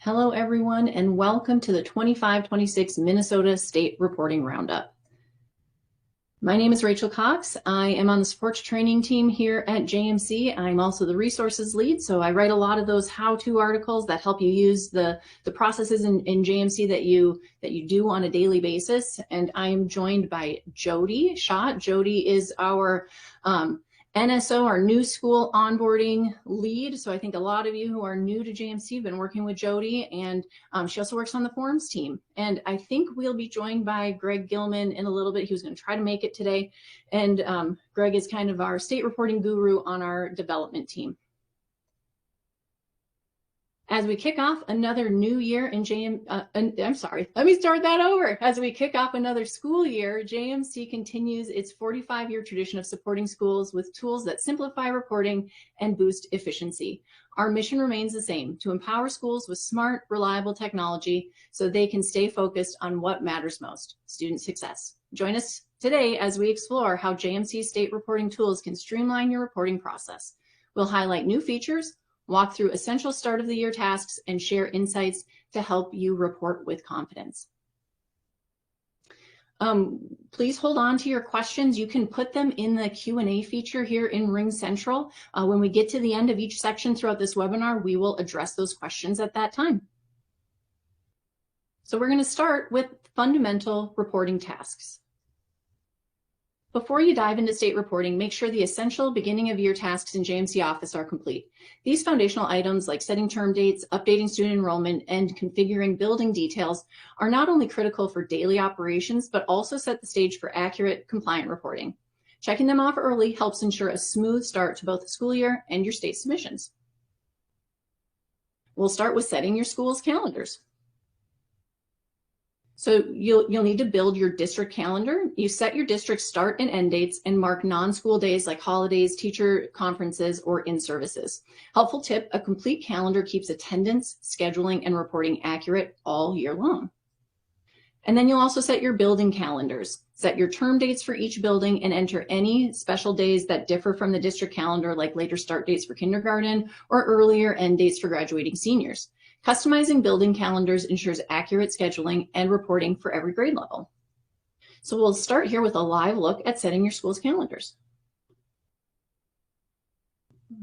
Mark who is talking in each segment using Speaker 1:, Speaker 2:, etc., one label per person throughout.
Speaker 1: Hello, everyone, and welcome to the 25-26 Minnesota State Reporting Roundup. My name is Rachel Cox. I am on the sports training team here at JMC. I'm also the resources lead, so I write a lot of those how-to articles that help you use the processes in JMC that you do on a daily basis. And I am joined by Jody Schott. Jody is our NSO, our new school onboarding lead. So I think a lot of you who are new to JMC have been working with Jody, and she also works on the forums team. And I think we'll be joined by Greg Gilman in a little bit. He was going to try to make it today. And Greg is kind of our state reporting guru on our development team. As we kick off another new year in As we kick off another school year, JMC continues its 45-year tradition of supporting schools with tools that simplify reporting and boost efficiency. Our mission remains the same: to empower schools with smart, reliable technology so they can stay focused on what matters most: student success. Join us today as we explore how JMC state reporting tools can streamline your reporting process. We'll highlight new features, walk through essential start of the year tasks, and share insights to help you report with confidence. Please hold on to your questions. You can put them in the Q&A feature here in Ring Central. When we get to the end of each section throughout this webinar, we will address those questions at that time. So we're going to start with fundamental reporting tasks. Before you dive into state reporting, make sure the essential beginning of year tasks in JMC Office are complete. These foundational items like setting term dates, updating student enrollment, and configuring building details are not only critical for daily operations, but also set the stage for accurate, compliant reporting. Checking them off early helps ensure a smooth start to both the school year and your state submissions. We'll start with setting your school's calendars. So you'll need to build your district calendar. You set your district start and end dates and mark non-school days like holidays, teacher conferences, or in-services. Helpful tip: a complete calendar keeps attendance, scheduling, and reporting accurate all year long. And then you'll also set your building calendars. Set your term dates for each building and enter any special days that differ from the district calendar, like later start dates for kindergarten or earlier end dates for graduating seniors. Customizing building calendars ensures accurate scheduling and reporting for every grade level. So we'll start here with a live look at setting your school's calendars.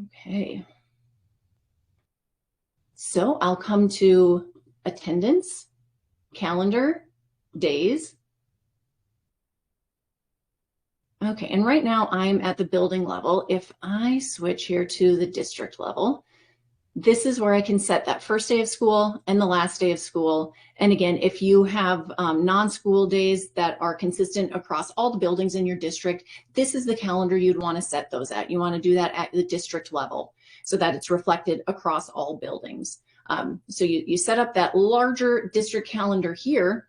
Speaker 1: Okay. So I'll come to attendance, calendar, days. Okay, and right now I'm at the building level. If I switch here to the district level, this is where I can set that first day of school and the last day of school. And again, if you have non-school days that are consistent across all the buildings in your district, this is the calendar you'd want to set those at. You want to do that at the district level so that it's reflected across all buildings. So you set up that larger district calendar here,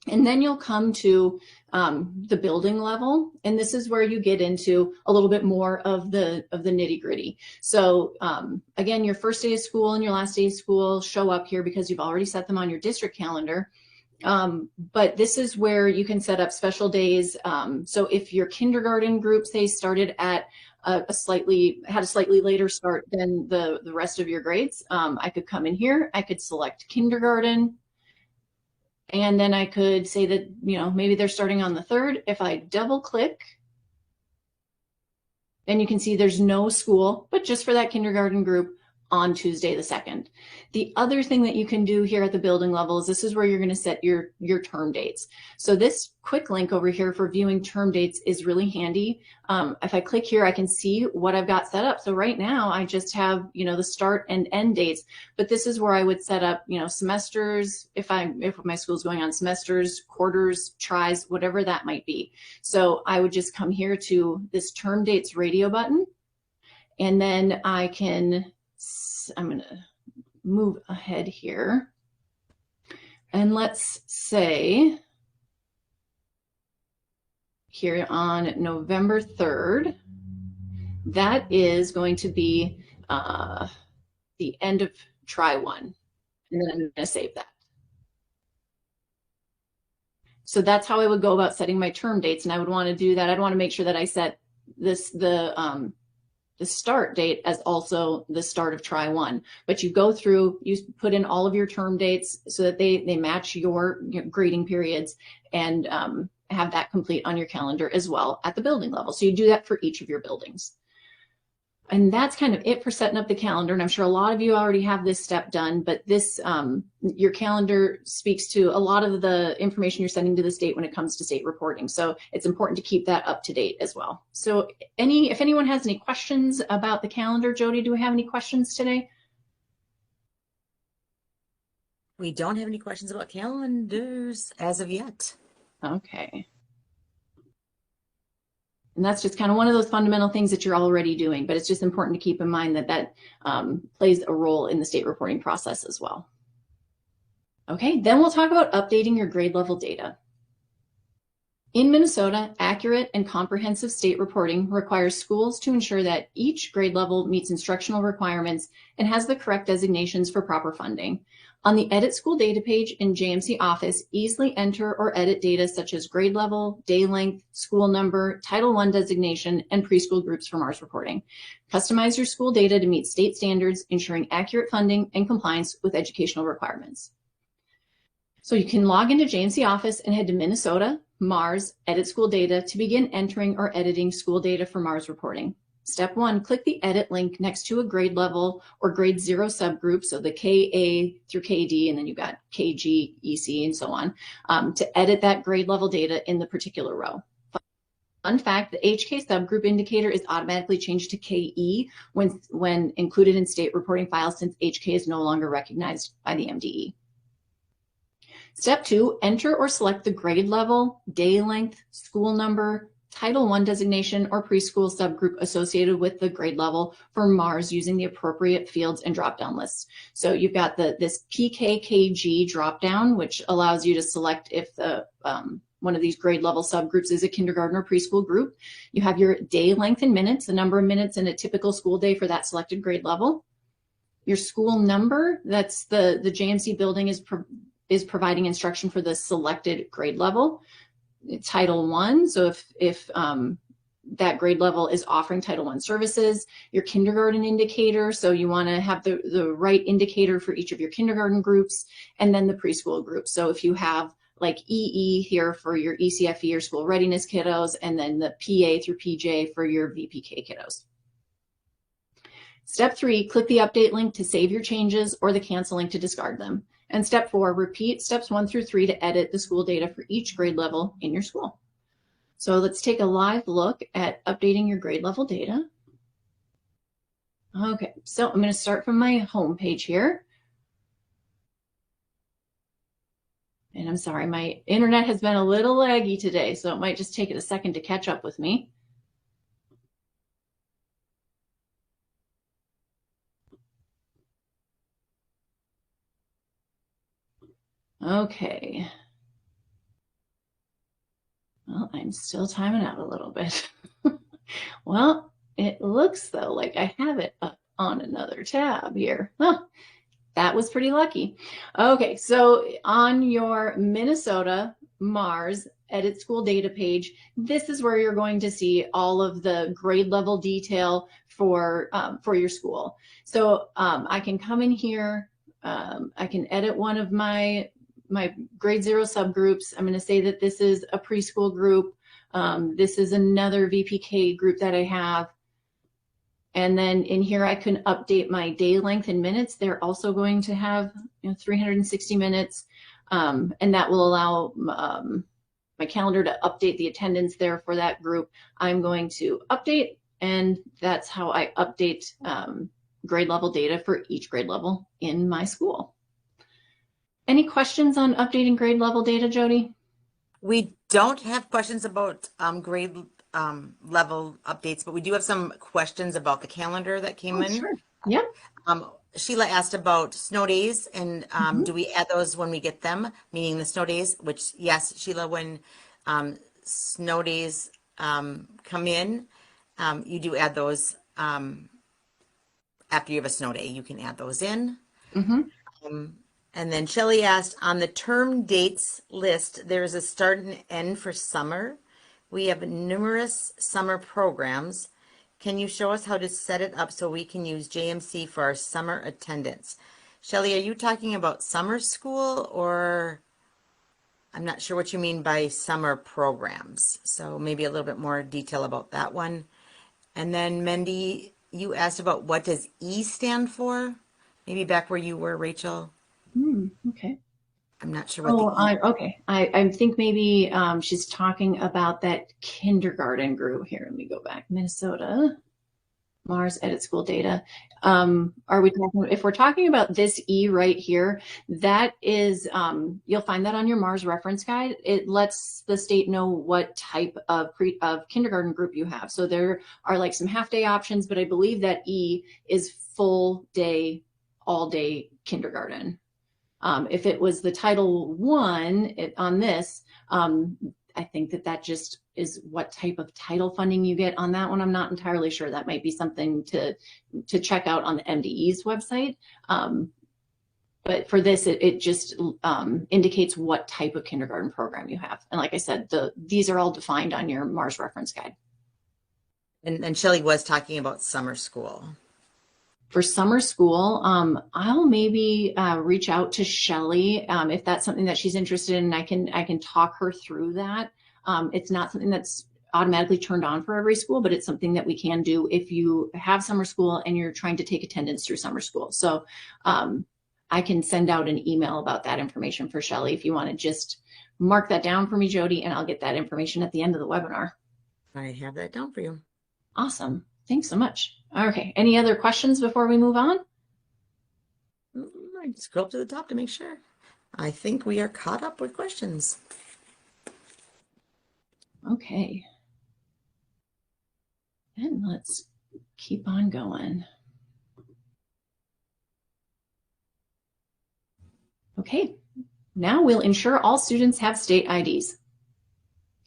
Speaker 1: and then you'll come to the building level, and this is where you get into a little bit more of the nitty-gritty. So again, your first day of school and your last day of school show up here because you've already set them on your district calendar. But this is where you can set up special days. So if your kindergarten group, say, started at had a slightly later start than the rest of your grades, I could come in here, I could select kindergarten, and then I could say that, maybe they're starting on the 3rd. If I double click, and you can see there's no school, but just for that kindergarten group on Tuesday the 2nd. The other thing that you can do here at the building level is this is where you're going to set your term dates. So this quick link over here for viewing term dates is really handy. If I click here, I can see what I've got set up. So right now I just have, the start and end dates, but this is where I would set up, semesters, if my school's going on semesters, quarters, tries, whatever that might be. So I would just come here to this term dates radio button, and then I'm going to move ahead here, and let's say here on November 3rd, that is going to be the end of try 1, and then I'm going to save that. So that's how I would go about setting my term dates, and I would want to do that. I'd want to make sure that I set the the start date as also the start of try one. But you go through, you put in all of your term dates so that they match your grading periods, and have that complete on your calendar as well at the building level. So you do that for each of your buildings. And that's kind of it for setting up the calendar. And I'm sure a lot of you already have this step done, but this, your calendar speaks to a lot of the information you're sending to the state when it comes to state reporting. So it's important to keep that up to date as well. So if anyone has any questions about the calendar, Jody, do we have any questions today?
Speaker 2: We don't have any questions about calendars as of yet.
Speaker 1: Okay. And that's just kind of one of those fundamental things that you're already doing, but it's just important to keep in mind that that plays a role in the state reporting process as well. Okay, then we'll talk about updating your grade level data. In Minnesota, accurate and comprehensive state reporting requires schools to ensure that each grade level meets instructional requirements and has the correct designations for proper funding. On the Edit School Data page in JMC Office, easily enter or edit data such as grade level, day length, school number, Title I designation, and preschool groups for MARS reporting. Customize your school data to meet state standards, ensuring accurate funding and compliance with educational requirements. So you can log into JMC Office and head to Minnesota, MARS, Edit School Data to begin entering or editing school data for MARS reporting. Step 1, click the edit link next to a grade level or grade 0 subgroup, so the KA through KD, and then you've got KG, EC, and so on, to edit that grade level data in the particular row. Fun fact, the HK subgroup indicator is automatically changed to KE when included in state reporting files, since HK is no longer recognized by the MDE. Step 2, enter or select the grade level, day length, school number, Title I designation, or preschool subgroup associated with the grade level for MARS using the appropriate fields and drop-down lists. So you've got this PKKG drop-down, which allows you to select if the one of these grade level subgroups is a kindergarten or preschool group. You have your day length in minutes, the number of minutes in a typical school day for that selected grade level. Your school number, that's the JMC building is providing instruction for the selected grade level. Title I, so if that grade level is offering Title I services. Your kindergarten indicator, so you want to have the right indicator for each of your kindergarten groups, and then the preschool group. So if you have like EE here for your ECFE or school readiness kiddos, and then the PA through PJ for your VPK kiddos. Step 3, click the update link to save your changes or the cancel link to discard them. And step 4, repeat steps 1 through 3 to edit the school data for each grade level in your school. So let's take a live look at updating your grade level data. Okay, so I'm going to start from my home page here. And I'm sorry, my internet has been a little laggy today, so it might just take it a second to catch up with me. Okay. Well, I'm still timing out a little bit. Well, it looks though like I have it up on another tab here. Huh, that was pretty lucky. Okay, so on your Minnesota MARS Edit School Data page, this is where you're going to see all of the grade level detail for your school. So I can come in here, I can edit one of my grade 0 subgroups. I'm going to say that this is a preschool group. This is another VPK group that I have. And then in here, I can update my day length in minutes. They're also going to have 360 minutes. And that will allow my calendar to update the attendance there for that group. I'm going to update, and that's how I update grade level data for each grade level in my school. Any questions on updating grade level data, Jody?
Speaker 2: We don't have questions about grade level updates, but we do have some questions about the calendar that came in.
Speaker 1: Sure. Yep.
Speaker 2: Sheila asked about snow days, and do we add those when we get them, meaning the snow days? Which, yes, Sheila, when snow days come in, you do add those after you have a snow day. You can add those in. And then Shelley asked, on the term dates list, there's a start and end for summer. We have numerous summer programs. Can you show us how to set it up so we can use JMC for our summer attendance? Shelley, are you talking about summer school, or I'm not sure what you mean by summer programs. So maybe a little bit more detail about that one. And then Mendy, you asked about what does E stand for? Maybe back where you were, Rachel.
Speaker 1: Okay.
Speaker 2: I'm not sure what the
Speaker 1: Oh,
Speaker 2: E.
Speaker 1: okay. I think maybe she's talking about that kindergarten group. Here, let me go back. Minnesota, Mars Edit School Data. Are we talking, if we're talking about this E right here, that is, you'll find that on your Mars reference guide. It lets the state know what type of kindergarten group you have. So there are like some half day options, but I believe that E is full day, all day kindergarten. If it was the Title I on this, I think that just is what type of title funding you get on that one. I'm not entirely sure. That might be something to check out on the MDE's website. But for this, it just indicates what type of kindergarten program you have. And like I said, these are all defined on your Mars reference guide.
Speaker 2: And Shelley was talking about summer school.
Speaker 1: For summer school, I'll maybe reach out to Shelley if that's something that she's interested in. I can talk her through that. It's not something that's automatically turned on for every school, but it's something that we can do if you have summer school and you're trying to take attendance through summer school. So I can send out an email about that information for Shelley if you want to just mark that down for me, Jody, and I'll get that information at the end of the webinar.
Speaker 2: I have that down for you.
Speaker 1: Awesome. Thanks so much. Okay. Any other questions before we move on?
Speaker 2: I scroll up to the top to make sure. I think we are caught up with questions.
Speaker 1: Okay. And let's keep on going. Okay. Now we'll ensure all students have state IDs.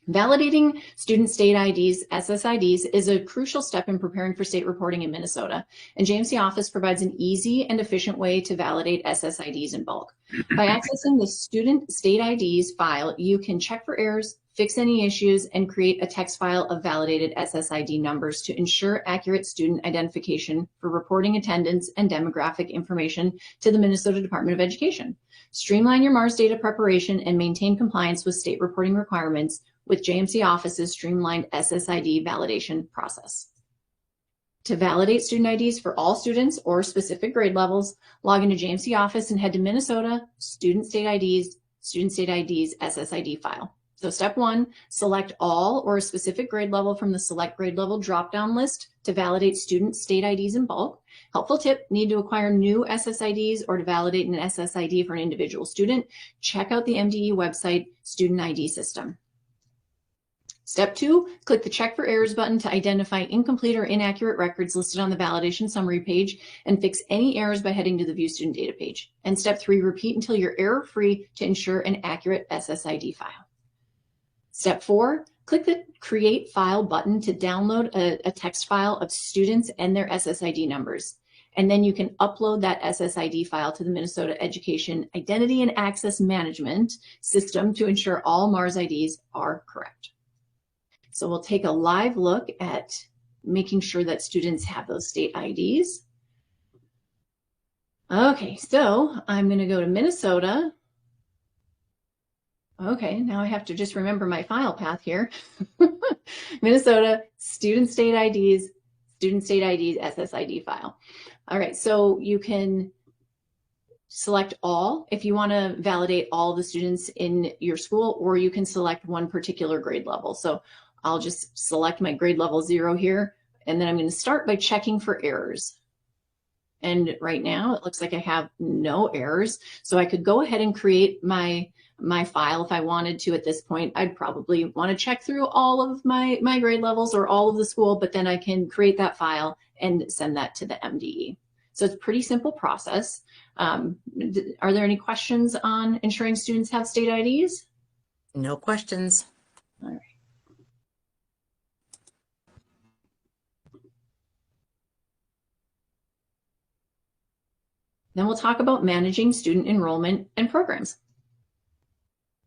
Speaker 1: Validating student state IDs, SSIDs, is a crucial step in preparing for state reporting in Minnesota, and JMC Office provides an easy and efficient way to validate SSIDs in bulk. By accessing the student state IDs file, you can check for errors, fix any issues, and create a text file of validated SSID numbers to ensure accurate student identification for reporting attendance and demographic information to the Minnesota Department of Education. Streamline your Mars data preparation and maintain compliance with state reporting requirements with JMC Office's streamlined SSID validation process. To validate student IDs for all students or specific grade levels, log into JMC Office and head to Minnesota Student State IDs SSID file. So step 1, select all or a specific grade level from the select grade level drop-down list to validate student state IDs in bulk. Helpful tip, need to acquire new SSIDs or to validate an SSID for an individual student, check out the MDE website Student ID System. Step 2, click the Check for Errors button to identify incomplete or inaccurate records listed on the validation summary page and fix any errors by heading to the View Student Data page. And step 3, repeat until you're error-free to ensure an accurate SSID file. Step 4, click the Create File button to download a text file of students and their SSID numbers. And then you can upload that SSID file to the Minnesota Education Identity and Access Management System to ensure all Mars IDs are correct. So we'll take a live look at making sure that students have those state IDs. Okay, so I'm going to go to Minnesota. Okay, now I have to just remember my file path here. Minnesota student state IDs SSID file. All right, so you can select all if you want to validate all the students in your school, or you can select one particular grade level. So I'll just select my grade level 0 here, and then I'm going to start by checking for errors. And right now it looks like I have no errors. So I could go ahead and create my file if I wanted to at this point. I'd probably want to check through all of my grade levels or all of the school, but then I can create that file and send that to the MDE. So it's a pretty simple process. Are there any questions on ensuring students have state IDs?
Speaker 2: No questions.
Speaker 1: All right. Then we'll talk about managing student enrollment and programs.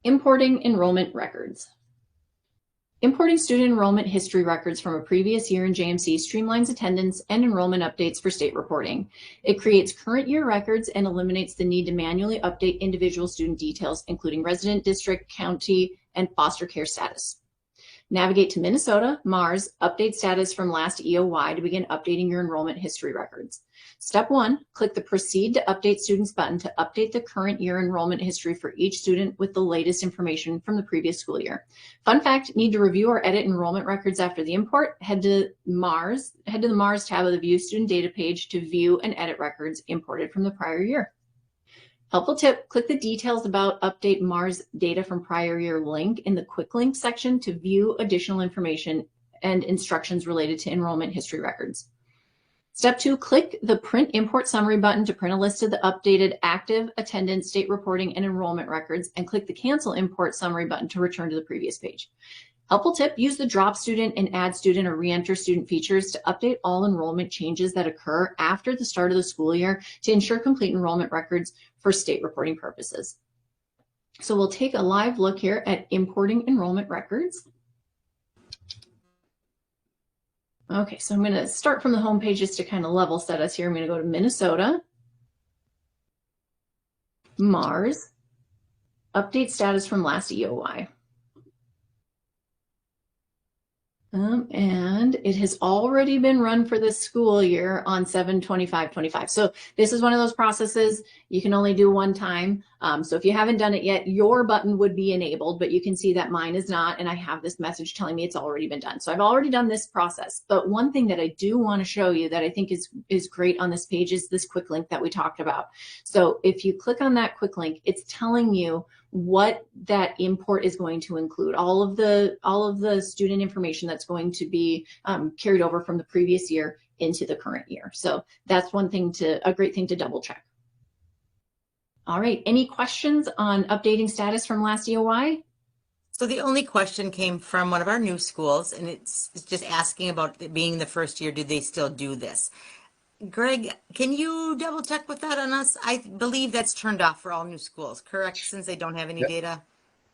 Speaker 1: Importing enrollment records. Importing student enrollment history records from a previous year in JMC streamlines attendance and enrollment updates for state reporting. It creates current year records and eliminates the need to manually update individual student details, including resident, district, county, and foster care status. Navigate to Minnesota, Mars, update status from last EOY to begin updating your enrollment history records. Step 1, click the Proceed to Update Students button to update the current year enrollment history for each student with the latest information from the previous school year. Fun fact, need to review or edit enrollment records after the import? Head to the Mars tab of the View Student Data page to view and edit records imported from the prior year. Helpful tip, click the details about update Mars data from prior year link in the quick link section to view additional information and instructions related to enrollment history records. Step 2, click the Print Import Summary button to print a list of the updated active, attendance, state reporting, and enrollment records, and click the Cancel Import Summary button to return to the previous page. Helpful tip, use the drop student and add student or re-enter student features to update all enrollment changes that occur after the start of the school year to ensure complete enrollment records for state reporting purposes. So we'll take a live look here at importing enrollment records. Okay, so I'm going to start from the home page just to kind of level set us here. I'm going to go to Minnesota, Mars, update status from last EOY. And it has already been run for this school year on 7/25/25. So this is one of those processes you can only do one time. So if you haven't done it yet, your button would be enabled, but you can see that mine is not, and I have this message telling me it's already been done. So I've already done this process. But one thing that I do want to show you that I think is great on this page is this quick link that we talked about. So if you click on that quick link, it's telling you what that import is going to include, all of the student information that's going to be carried over from the previous year into the current year. So that's a great thing to double check. All right, any questions on updating status from last EOY?
Speaker 2: So the only question came from one of our new schools, and it's just asking about it being the first year, do they still do this? Greg, can you double check with that on us? I believe that's turned off for all new schools, correct? Since they don't have any data?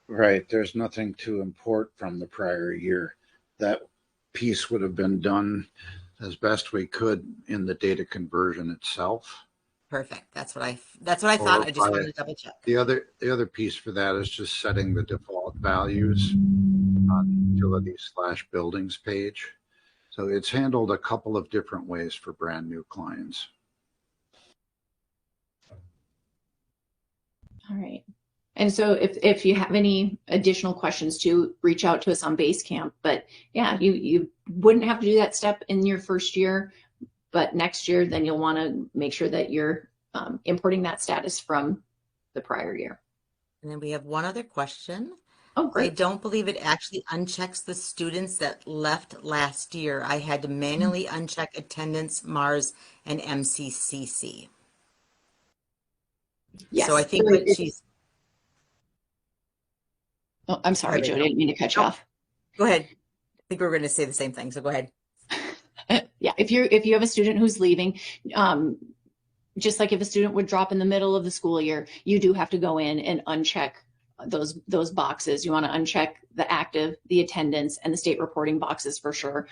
Speaker 3: Right. There's nothing to import from the prior year. That piece would have been done as best we could in the data conversion itself.
Speaker 2: Perfect. That's what I thought. I just wanted to double check.
Speaker 3: The other piece for that is just setting the default values on the utility/buildings page. So it's handled a couple of different ways for brand new clients.
Speaker 1: All right. And so if you have any additional questions too, reach out to us on Basecamp. But yeah, you wouldn't have to do that step in your first year, but next year, then you'll want to make sure that you're importing that status from the prior year.
Speaker 2: And then we have one other question.
Speaker 1: Oh, great.
Speaker 2: I don't believe it actually unchecks the students that left last year. I had to manually uncheck attendance, Mars, and MCCC.
Speaker 1: Yes.
Speaker 2: So I think what she's...
Speaker 1: Oh, I'm sorry, Jody. I didn't mean to cut you off.
Speaker 2: Go ahead. I think we were going to say the same thing, so go ahead.
Speaker 1: Yeah, if you have a student who's leaving, just like if a student would drop in the middle of the school year, you do have to go in and uncheck those boxes. You want to uncheck the active, the attendance, and the state reporting boxes for sure,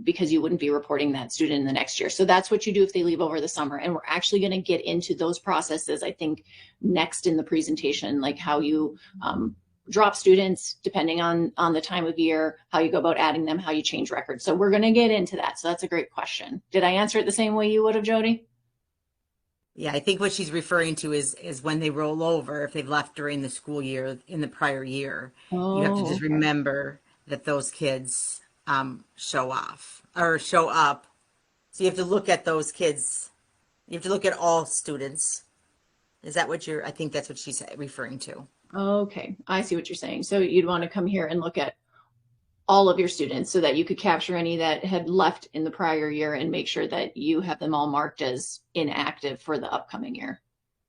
Speaker 1: because you wouldn't be reporting that student in the next year. So that's what you do if they leave over the summer. And we're actually going to get into those processes, I think, next in the presentation, like how you drop students depending on the time of year, how you go about adding them, how you change records. So we're going to get into that. So that's a great question. Did I answer it the same way you would have, Jody?
Speaker 2: Yeah, I think what she's referring to is when they roll over, if they've left during the school year in the prior year, you have to just remember that those kids show up. So you have to look at those kids. You have to look at all students. Is that what I think that's what she's referring to.
Speaker 1: Okay, I see what you're saying. So you'd want to come here and look at all of your students so that you could capture any that had left in the prior year and make sure that you have them all marked as inactive for the upcoming year.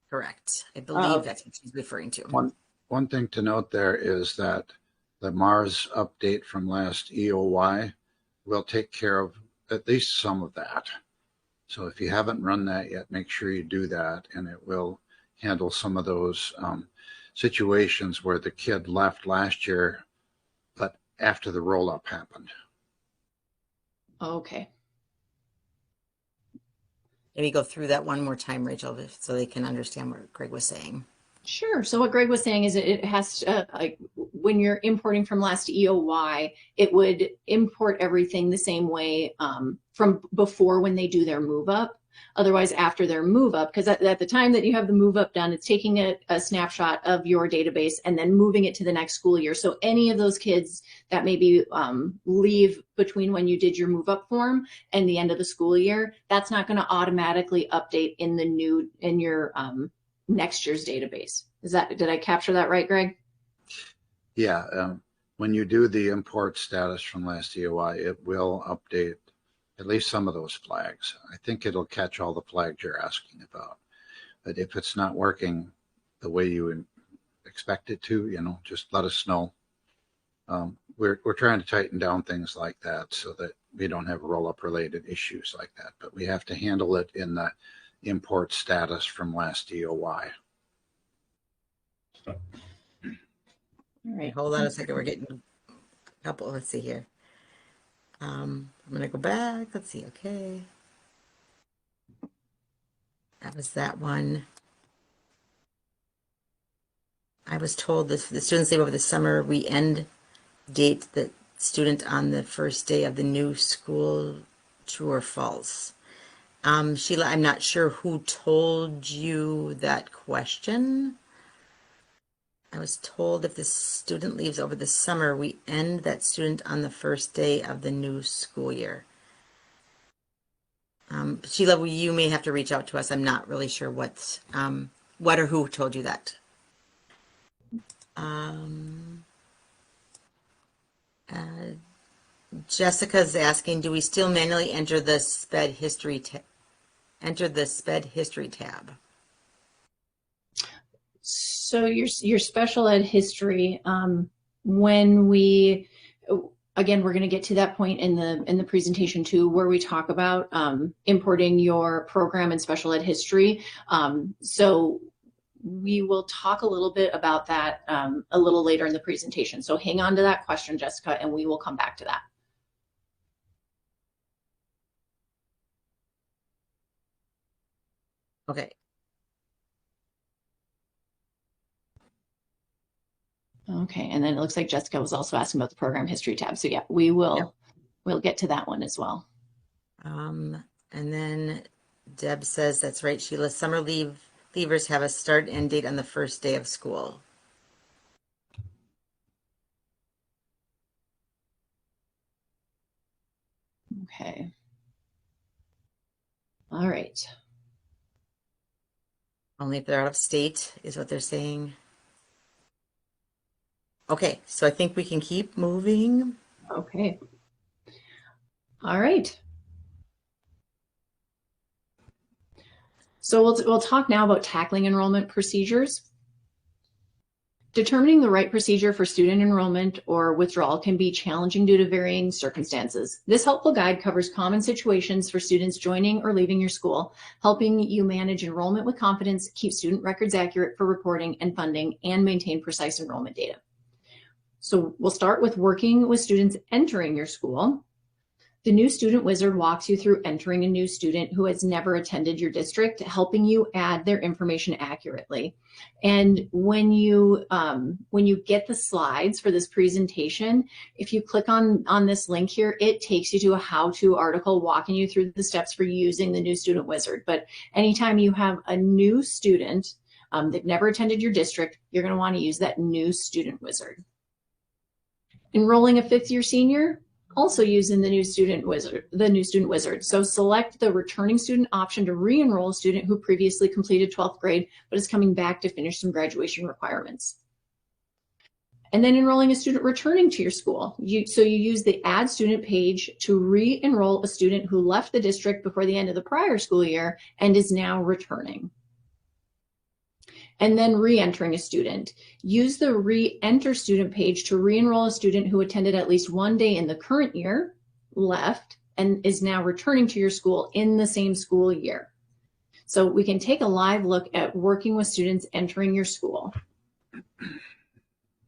Speaker 2: Correct. I believe that's what she's referring to.
Speaker 3: One thing to note there is that the Mars update from last EOY will take care of at least some of that. So if you haven't run that yet, make sure you do that, and it will handle some of those situations where the kid left last year but after the roll-up happened.
Speaker 1: Okay.
Speaker 2: Maybe go through that one more time, Rachel, so they can understand what Greg was saying.
Speaker 1: Sure. So what Greg was saying is it has to, like when you're importing from last EOY, it would import everything the same way from before when they do their move up. Otherwise, after their move up, because at the time that you have the move up done, it's taking a snapshot of your database and then moving it to the next school year. So any of those kids that maybe leave between when you did your move up form and the end of the school year, that's not going to automatically update in the new, in your next year's database. Did I capture that right, Greg?
Speaker 3: Yeah, when you do the import status from last EOI, it will update at least some of those flags. I think it'll catch all the flags you're asking about. But if it's not working the way you expect it to, just let us know. We're trying to tighten down things like that so that we don't have roll-up related issues like that. But we have to handle it in the import status from last EOY.
Speaker 1: All right.
Speaker 2: Hold on a second. We're getting a couple. Let's see here. I'm going to go back. Let's see. Okay. That was that one. I was told this, the students leave over the summer. We end date the student on the first day of the new school. True or false? Sheila, I'm not sure who told you that question. I was told if the student leaves over the summer, we end that student on the first day of the new school year. Sheila, you may have to reach out to us. I'm not really sure what or who told you that. Jessica's asking, do we still manually enter the SPED history tab?
Speaker 1: So your special ed history, when we, again, we're going to get to that point in the presentation too, where we talk about importing your program and special ed history. So we will talk a little bit about that a little later in the presentation. So hang on to that question, Jessica, and we will come back to that.
Speaker 2: Okay.
Speaker 1: Okay, and then it looks like Jessica was also asking about the program history tab. So yeah, we'll get to that one as well.
Speaker 2: And then Deb says, that's right, Sheila, summer leavers have a start and end date on the first day of school.
Speaker 1: Okay. All right.
Speaker 2: Only if they're out of state is what they're saying. Okay, so I think we can keep moving.
Speaker 1: Okay. All right. So we'll talk now about tackling enrollment procedures. Determining the right procedure for student enrollment or withdrawal can be challenging due to varying circumstances. This helpful guide covers common situations for students joining or leaving your school, helping you manage enrollment with confidence, keep student records accurate for reporting and funding, and maintain precise enrollment data. So we'll start with working with students entering your school. The new student wizard walks you through entering a new student who has never attended your district, helping you add their information accurately. And when you get the slides for this presentation, if you click on this link here, it takes you to a how-to article walking you through the steps for using the new student wizard. But anytime you have a new student that never attended your district, you're going to want to use that new student wizard. Enrolling a fifth-year senior, also using the new student wizard. So select the returning student option to re-enroll a student who previously completed 12th grade but is coming back to finish some graduation requirements. And then enrolling a student returning to your school. So you use the add student page to re-enroll a student who left the district before the end of the prior school year and is now returning. And then re-entering a student. Use the re-enter student page to re-enroll a student who attended at least one day in the current year, left, and is now returning to your school in the same school year. So we can take a live look at working with students entering your school.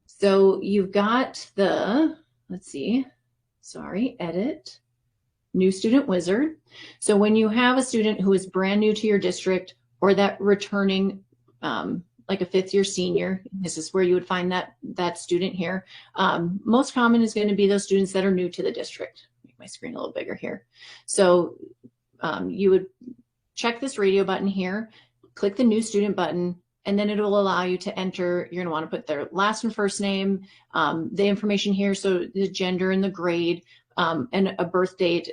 Speaker 1: So you've got the let's see, sorry, edit, new student wizard. So when you have a student who is brand new to your district or that returning, like a fifth year senior, this is where you would find that student here. Most common is going to be those students that are new to the district. Make my screen a little bigger here. So you would check this radio button here, click the new student button, and then it will allow you to enter. You're going to want to put their last and first name, the information here, so the gender and the grade, and a birth date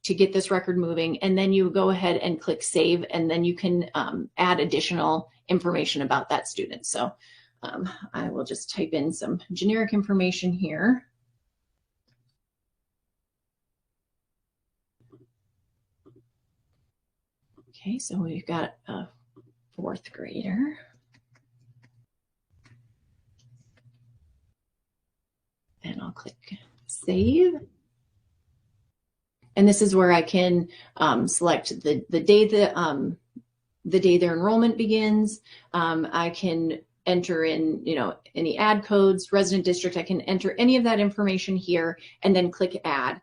Speaker 1: to get this record moving. And then you go ahead and click save, and then you can add additional information about that student. So I will just type in some generic information here. Okay, so we've got a fourth grader. And I'll click save. And this is where I can select the day that the day their enrollment begins. I can enter in, any ad codes, resident district. I can enter any of that information here and then click add.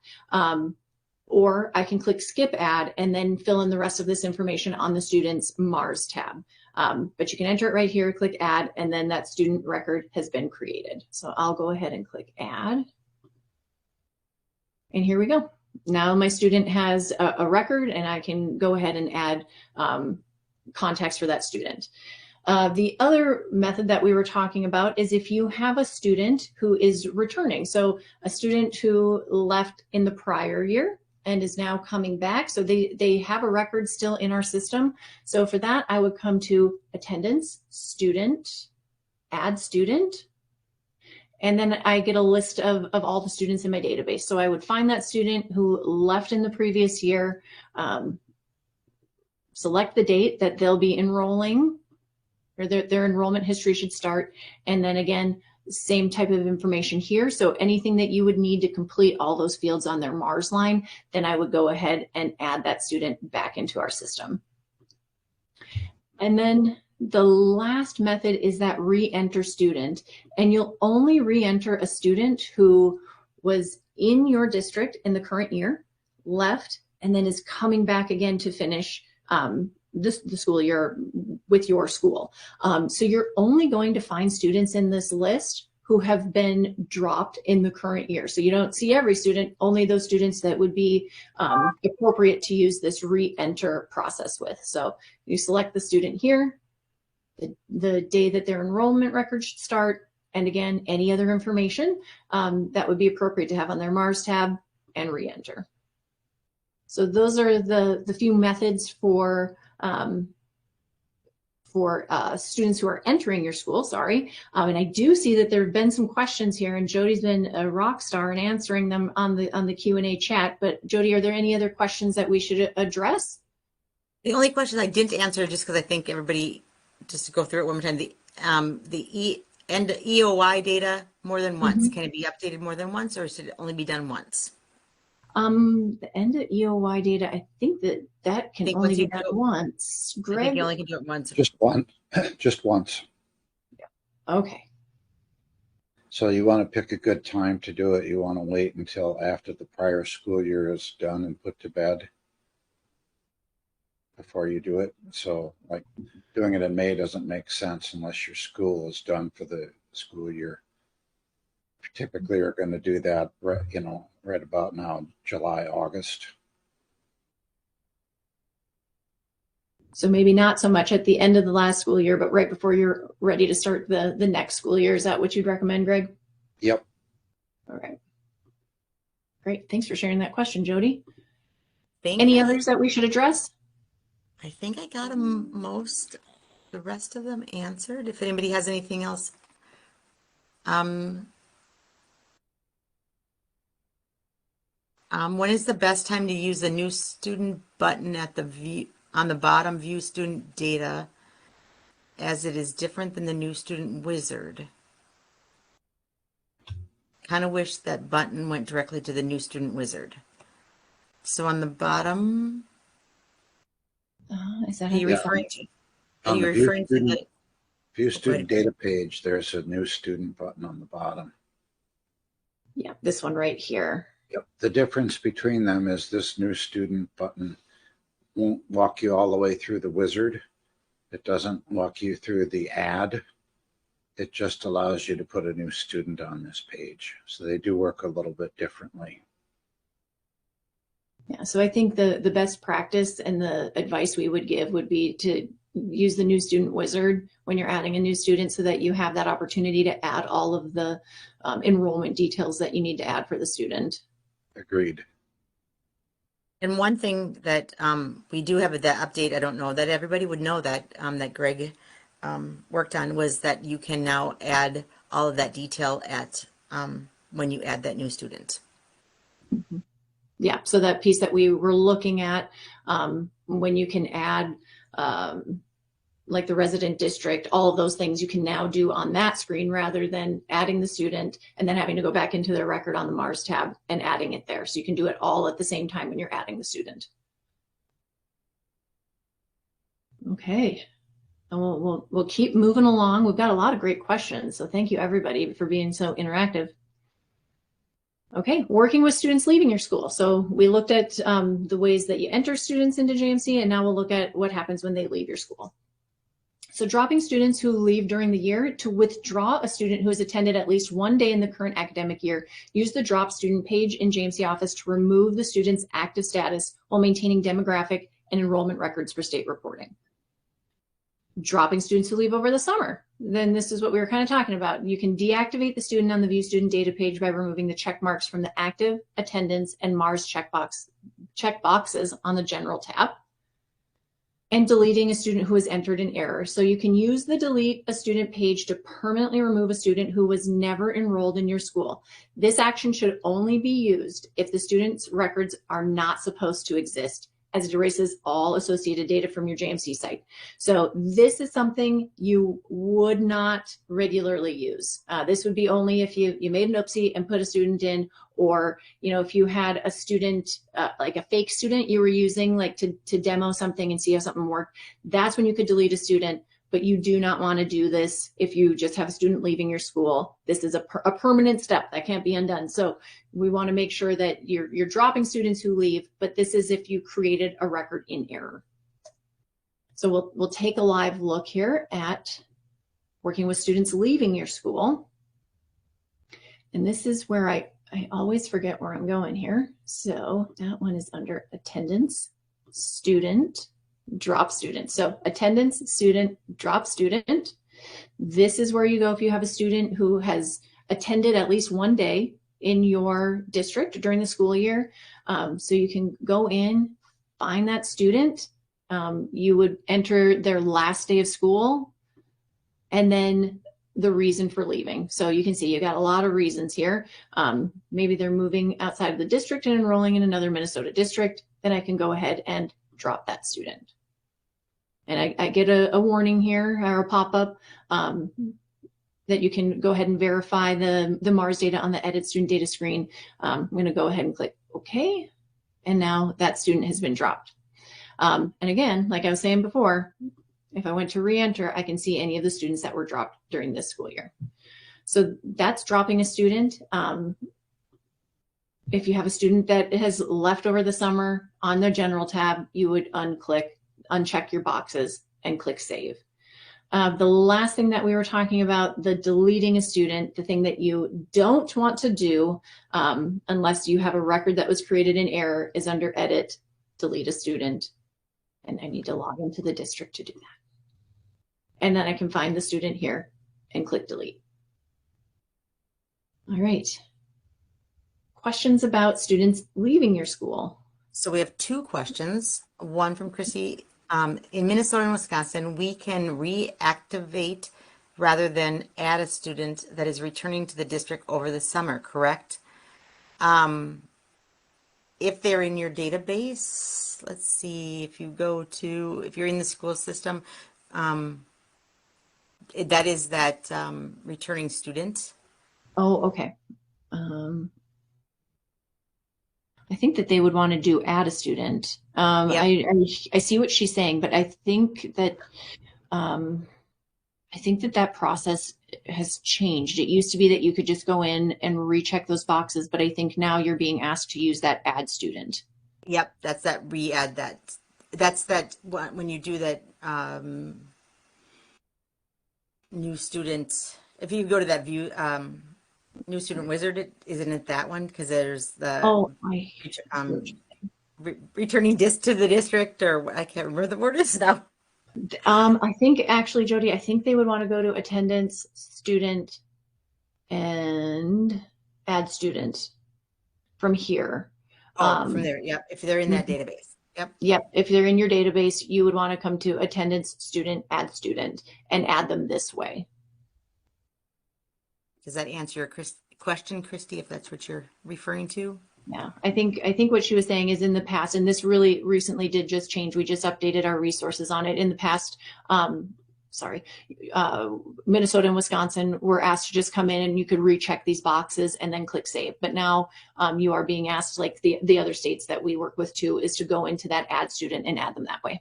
Speaker 1: Or I can click skip add and then fill in the rest of this information on the student's Mars tab. But you can enter it right here, click add, and then that student record has been created. So I'll go ahead and click add. And here we go. Now my student has a record, and I can go ahead and add contacts for that student. The other method that we were talking about is if you have a student who is returning. So a student who left in the prior year and is now coming back. So they have a record still in our system. So for that, I would come to attendance, student, add student, and then I get a list of all the students in my database. So I would find that student who left in the previous year, select the date that they'll be enrolling, or their enrollment history should start. And then again, same type of information here. So anything that you would need to complete all those fields on their Mars line, then I would go ahead and add that student back into our system. And then the last method is that re-enter student. And you'll only re-enter a student who was in your district in the current year, left, and then is coming back again to finish the school year with your school. So you're only going to find students in this list who have been dropped in the current year. So you don't see every student, only those students that would be appropriate to use this re-enter process with. So you select the student here, the day that their enrollment record should start, and again, any other information that would be appropriate to have on their Mars tab, and re-enter. So those are the few methods for students who are entering your school, sorry. And I do see that there have been some questions here, and Jody's been a rock star in answering them on the Q&A chat. But Jody, are there any other questions that we should address?
Speaker 2: The only question I didn't answer, just because I think everybody, just to go through it one more time, the EOI data more than once. Can it be updated more than once, or should it only be done once?
Speaker 1: The end of EOY data, I think that can only be done once. Greg?
Speaker 2: I think you only can do it once.
Speaker 3: Just once.
Speaker 1: Yeah. Okay.
Speaker 3: So you want to pick a good time to do it. You want to wait until after the prior school year is done and put to bed before you do it. So like doing it in May doesn't make sense unless your school is done for the school year. Typically are going to do that, right about now, July, August.
Speaker 1: So maybe not so much at the end of the last school year, but right before you're ready to start the next school year. Is that what you'd recommend, Greg?
Speaker 3: Yep.
Speaker 1: All right. Great. Thanks for sharing that question, Jody.
Speaker 2: Any
Speaker 1: Any others that we should address?
Speaker 2: I think I got them the rest of them answered. If anybody has anything else. When is the best time to use the new student button at on the bottom view student data, as it is different than the new student wizard? Kind of wish that button went directly to the new student wizard. So on the bottom,
Speaker 1: Is that
Speaker 2: are you referring to? Are you referring to the
Speaker 3: view student data page? There's a new student button on the bottom.
Speaker 1: Yeah, this one right here.
Speaker 3: Yep. The difference between them is this new student button won't walk you all the way through the wizard. It doesn't walk you through the ad. It just allows you to put a new student on this page. So they do work a little bit differently.
Speaker 1: Yeah, so I think the best practice and the advice we would give would be to use the new student wizard when you're adding a new student so that you have that opportunity to add all of the enrollment details that you need to add for the student.
Speaker 3: Agreed.
Speaker 2: And one thing that we do have the update, I don't know that everybody would know that, that Greg worked on, was that you can now add all of that detail at when you add that new student.
Speaker 1: Mm-hmm. Yeah, so that piece that we were looking at, when you can add like the resident district, all of those things you can now do on that screen rather than adding the student and then having to go back into their record on the Mars tab and adding it there. So you can do it all at the same time when you're adding the student. Okay, and we'll keep moving along. We've got a lot of great questions, so thank you everybody for being so interactive. Okay, working with students leaving your school. So we looked at the ways that you enter students into JMC, and now we'll look at what happens when they leave your school. So dropping students who leave during the year. To withdraw a student who has attended at least one day in the current academic year, use the drop student page in JMC Office to remove the student's active status while maintaining demographic and enrollment records for state reporting. Dropping students who leave over the summer. Then this is what we were kind of talking about. You can deactivate the student on the View Student Data page by removing the check marks from the active, attendance, and Mars checkboxes on the General tab. And deleting a student who has entered an error. So you can use the delete a student page to permanently remove a student who was never enrolled in your school. This action should only be used if the student's records are not supposed to exist, as it erases all associated data from your JMC site. So this is something you would not regularly use. This would be only if you made an oopsie and put a student in, or if you had a student, like a fake student you were using like to demo something and see how something worked. That's when you could delete a student, but you do not want to do this if you just have a student leaving your school. This is a permanent step that can't be undone. So we want to make sure that you're dropping students who leave, but this is if you created a record in error. So we'll take a live look here at working with students leaving your school. And this is where I always forget where I'm going here. So that one is under attendance, student, drop student. So attendance, student, drop student. This is where you go if you have a student who has attended at least one day in your district during the school year. So you can go in, find that student. You would enter their last day of school and then the reason for leaving. So you can see you got a lot of reasons here. Maybe they're moving outside of the district and enrolling in another Minnesota district. Then I can go ahead and drop that student. And I get a warning here or a pop-up that you can go ahead and verify the Mars data on the edit student data screen. I'm going to go ahead and click OK. And now that student has been dropped. And again, like I was saying before, if I went to re-enter, I can see any of the students that were dropped during this school year. So that's dropping a student. If you have a student that has left over the summer, on the General tab, you would uncheck your boxes and click Save. The last thing that we were talking about, the deleting a student, the thing that you don't want to do unless you have a record that was created in error, is under Edit, Delete a Student. And I need to log into the district to do that. And then I can find the student here and click Delete. All right. Questions about students leaving your school?
Speaker 2: So we have two questions. One from Chrissy. In Minnesota and Wisconsin, we can reactivate rather than add a student that is returning to the district over the summer, correct? If they're in your database, let's see, if you're in the school system, that is that returning student.
Speaker 1: Oh, okay. I think that they would want to add a student. Yeah. I see what she's saying, but I think that I I think that process has changed. It used to be that you could just go in and recheck those boxes, but I think now you're being asked to use that add student.
Speaker 2: Yep, that's that re-add that. That's that when you do that new student. If you go to that view new student wizard, isn't it that one? Because there's the
Speaker 1: Oh,
Speaker 2: returning disk to the district, or I can't remember the word is now.
Speaker 1: I think actually, Jody, I think they would want to go to attendance, student, and add student from here.
Speaker 2: From there, yep. If they're in that database, yep.
Speaker 1: Yep. If they're in your database, you would want to come to attendance, student, add student, and add them this way.
Speaker 2: Does that answer your question, Christy, if that's what you're referring to?
Speaker 1: Yeah, I think what she was saying is in the past, and this really recently did just change. We just updated our resources on it. In the past, Minnesota and Wisconsin were asked to just come in and you could recheck these boxes and then click save. But now you are being asked, like the other states that we work with too, is to go into that add student and add them that way.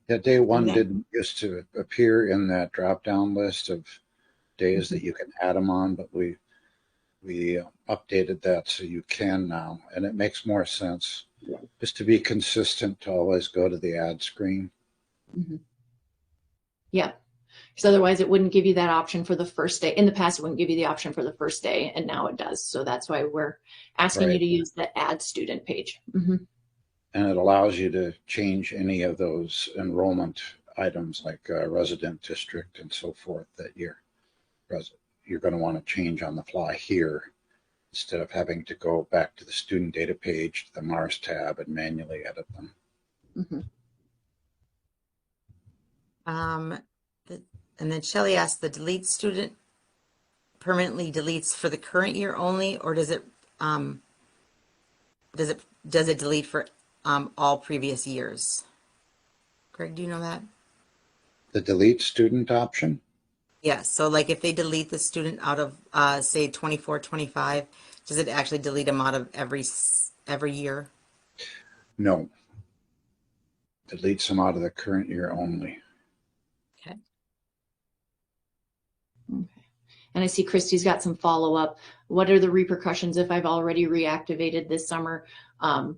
Speaker 3: Yeah, day one didn't used to appear in that drop-down list of days that you can add them on, but we updated that so you can now, and it makes more sense just to be consistent to always go to the add screen.
Speaker 1: Mm-hmm. Yeah, because otherwise it wouldn't give you that option for the first day. In the past, it wouldn't give you the option for the first day, and now it does. So that's why we're asking you to use the add student page. Mm-hmm.
Speaker 3: And it allows you to change any of those enrollment items like resident district and so forth that you're going to want to change on the fly here instead of having to go back to the student data page, to the Mars tab, and manually edit them.
Speaker 1: Mm-hmm.
Speaker 2: And then Shelley asked, the delete student permanently deletes for the current year only, or does it delete for all previous years? Greg, do you know that?
Speaker 3: The delete student option?
Speaker 2: Yes. So like if they delete the student out of say 24, 25, does it actually delete them out of every year?
Speaker 3: No. Deletes them out of the current year only.
Speaker 2: Okay.
Speaker 1: Okay. And I see Christy's got some follow-up. What are the repercussions if I've already reactivated this summer? I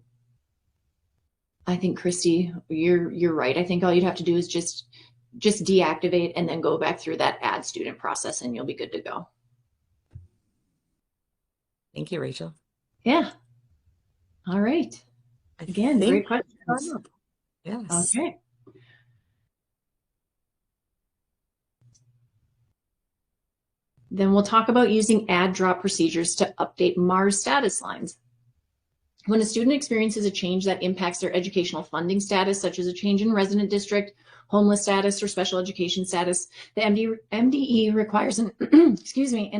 Speaker 1: think Christy, you're right. I think all you'd have to do is just deactivate and then go back through that add student process and you'll be good to go.
Speaker 2: Thank you, Rachel.
Speaker 1: Yeah. All right. Again, great questions.
Speaker 2: Yes.
Speaker 1: Okay. Then we'll talk about using add drop procedures to update Mars status lines. When a student experiences a change that impacts their educational funding status, such as a change in resident district, homeless status, or special education status, the MDE requires an, an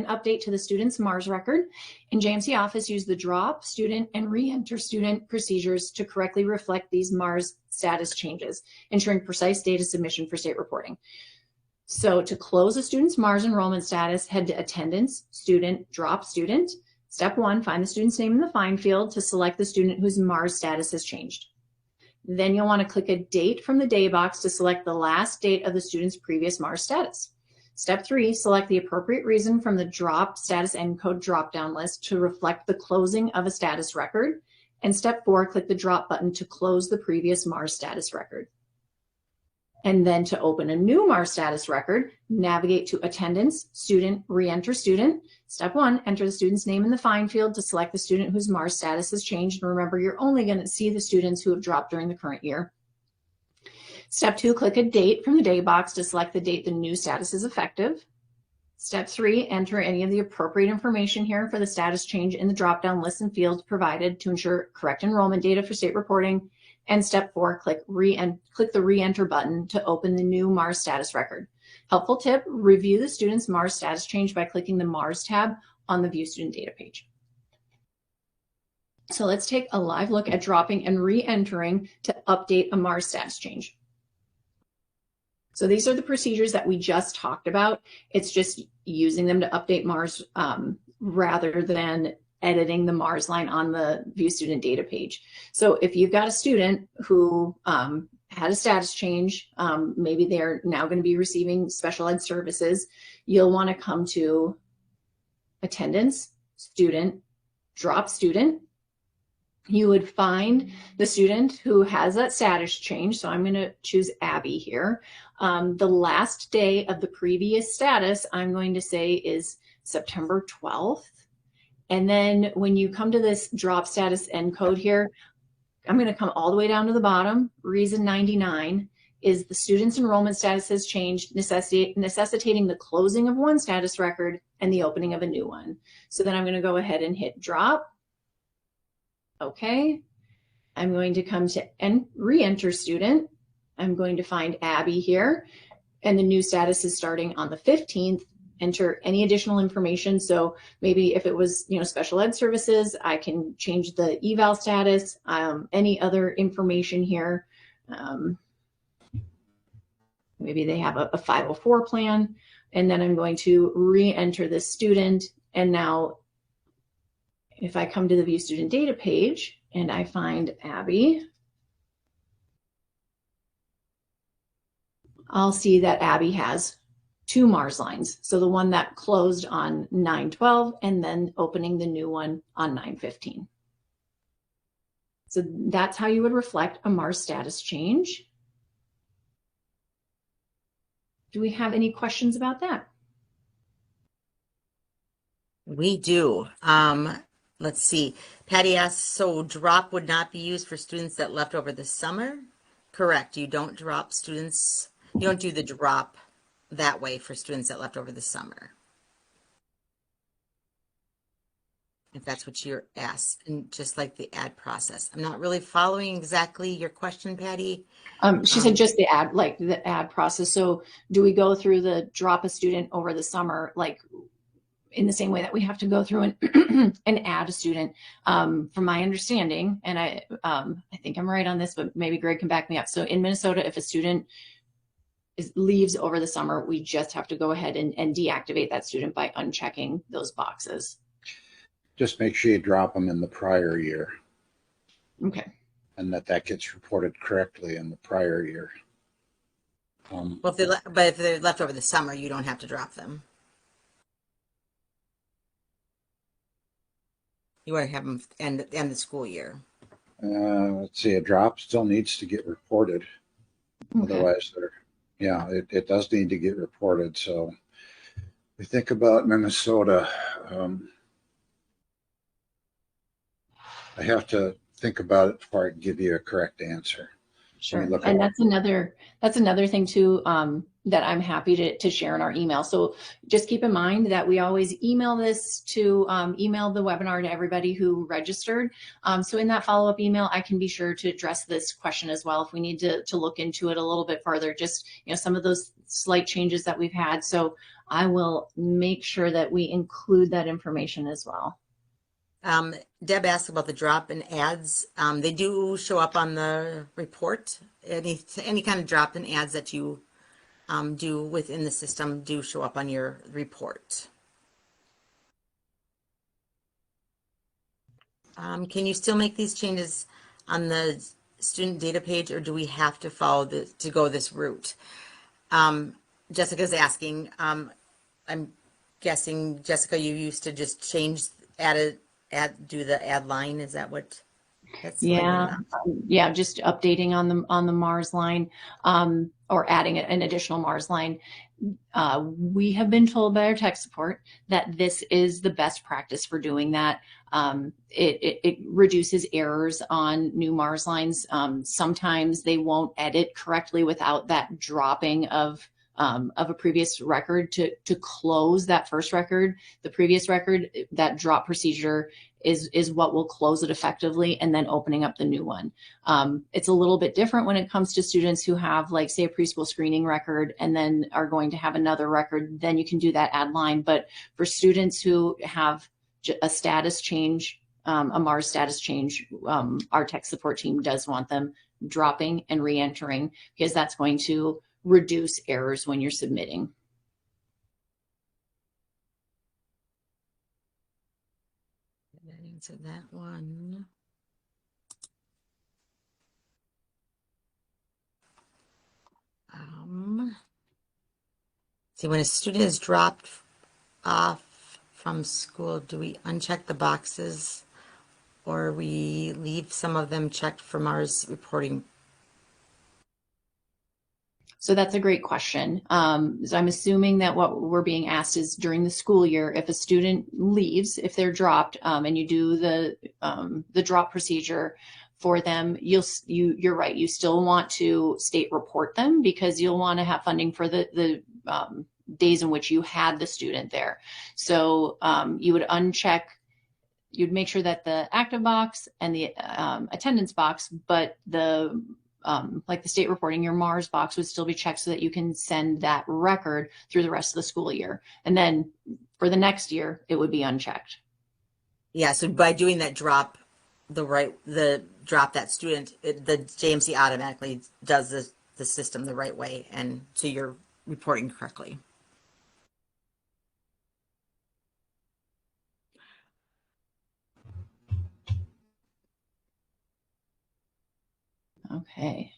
Speaker 1: update to the student's Mars record. In JMC office, use the drop student and re-enter student procedures to correctly reflect these Mars status changes, ensuring precise data submission for state reporting. So to close a student's Mars enrollment status, head to attendance, student, drop student. Step 1, find the student's name in the find field to select the student whose Mars status has changed. Then you'll want to click a date from the day box to select the last date of the student's previous Mars status. Step 3, select the appropriate reason from the drop status encode drop-down list to reflect the closing of a status record. And step 4, click the drop button to close the previous Mars status record. And then to open a new Mars status record, navigate to attendance, student, re-enter student. Step 1, enter the student's name in the find field to select the student whose Mars status has changed. And remember, you're only going to see the students who have dropped during the current year. Step 2, click a date from the day box to select the date the new status is effective. Step 3, enter any of the appropriate information here for the status change in the drop-down lists and fields provided to ensure correct enrollment data for state reporting. And step 4, click the re-enter button to open the new Mars status record. Helpful tip, review the student's Mars status change by clicking the Mars tab on the View Student Data page. So let's take a live look at dropping and re-entering to update a Mars status change. So these are the procedures that we just talked about. It's just using them to update Mars rather than editing the Mars line on the View Student Data page. So if you've got a student who had a status change, maybe they're now going to be receiving special ed services, you'll want to come to attendance, student, drop student. You would find the student who has that status change. So I'm going to choose Abby here. The last day of the previous status, I'm going to say is September 12th. And then when you come to this drop status end code here, I'm going to come all the way down to the bottom. Reason 99 is the student's enrollment status has changed, necessitating the closing of one status record and the opening of a new one. So then I'm going to go ahead and hit drop. Okay. I'm going to come to re-enter student. I'm going to find Abby here, and the new status is starting on the 15th. Enter any additional information. So maybe if it was, special ed services, I can change the eval status, any other information here. Maybe they have a 504 plan, and then I'm going to re-enter this student. And now if I come to the view student data page and I find Abby, I'll see that Abby has 2 MARS lines. So the one that closed on 9/12 and then opening the new one on 9/15. So that's how you would reflect a MARS status change. Do we have any questions about that?
Speaker 2: We do. Let's see. Patty asks, so drop would not be used for students that left over the summer? Correct. You don't drop students. You don't do the drop that way for students that left over the summer. If that's what you're asked, and just like the ad process. I'm not really following exactly your question, Patty.
Speaker 1: She said just the ad, like the ad process. So do we go through the drop a student over the summer, like in the same way that we have to go through and add a student? From my understanding, and I think I'm right on this, but maybe Greg can back me up. So in Minnesota, if a student leaves over the summer, we just have to go ahead and deactivate that student by unchecking those boxes.
Speaker 3: Just make sure you drop them in the prior year.
Speaker 1: Okay.
Speaker 3: And that gets reported correctly in the prior year.
Speaker 2: Well, if they're left over the summer, you don't have to drop them. You want to have them end the school year.
Speaker 3: Let's see, a drop still needs to get reported. Okay. Otherwise, it does need to get reported. So we think about Minnesota. I have to think about it before I can give you a correct answer.
Speaker 1: Sure. And that's another thing too, that I'm happy to share in our email. So just keep in mind that we always email this to email the webinar to everybody who registered. So in that follow-up email, I can be sure to address this question as well if we need to look into it a little bit further, just some of those slight changes that we've had. So I will make sure that we include that information as well.
Speaker 2: Deb asked about the drop in ads. They do show up on the report. Any kind of drop in ads that you do within the system do show up on your report. Can you still make these changes on the student data page, or do we have to go this route? Jessica's asking. I'm guessing, Jessica, you used to just do the add line. Is that what?
Speaker 1: Yeah, just updating on the MARS line, or adding an additional MARS line. We have been told by our tech support that this is the best practice for doing that. It reduces errors on new MARS lines. Sometimes they won't edit correctly without that dropping of a previous record to close that first record. The previous record, that drop procedure is what will close it effectively, and then opening up the new one. It's a little bit different when it comes to students who have, like, say, a preschool screening record and then are going to have another record. Then you can do that add line. But for students who have a status change, a MARS status change, our tech support team does want them dropping and re-entering, because that's going to reduce errors when you're submitting.
Speaker 2: Answer that one. See, when a student is dropped off from school, do we uncheck the boxes or we leave some of them checked for Mars reporting?
Speaker 1: So that's a great question. So I'm assuming that what we're being asked is during the school year, if a student leaves, if they're dropped, and you do the drop procedure for them, you're right. You still want to state report them because you'll want to have funding for the days in which you had the student there. So you would uncheck. You'd make sure that the active box and the attendance box, but like the state reporting, your Mars box would still be checked so that you can send that record through the rest of the school year. And then for the next year, it would be unchecked.
Speaker 2: Yeah, so by doing that drop, the drop that student, the JMC automatically does the system the right way, and so you're reporting correctly.
Speaker 1: Okay.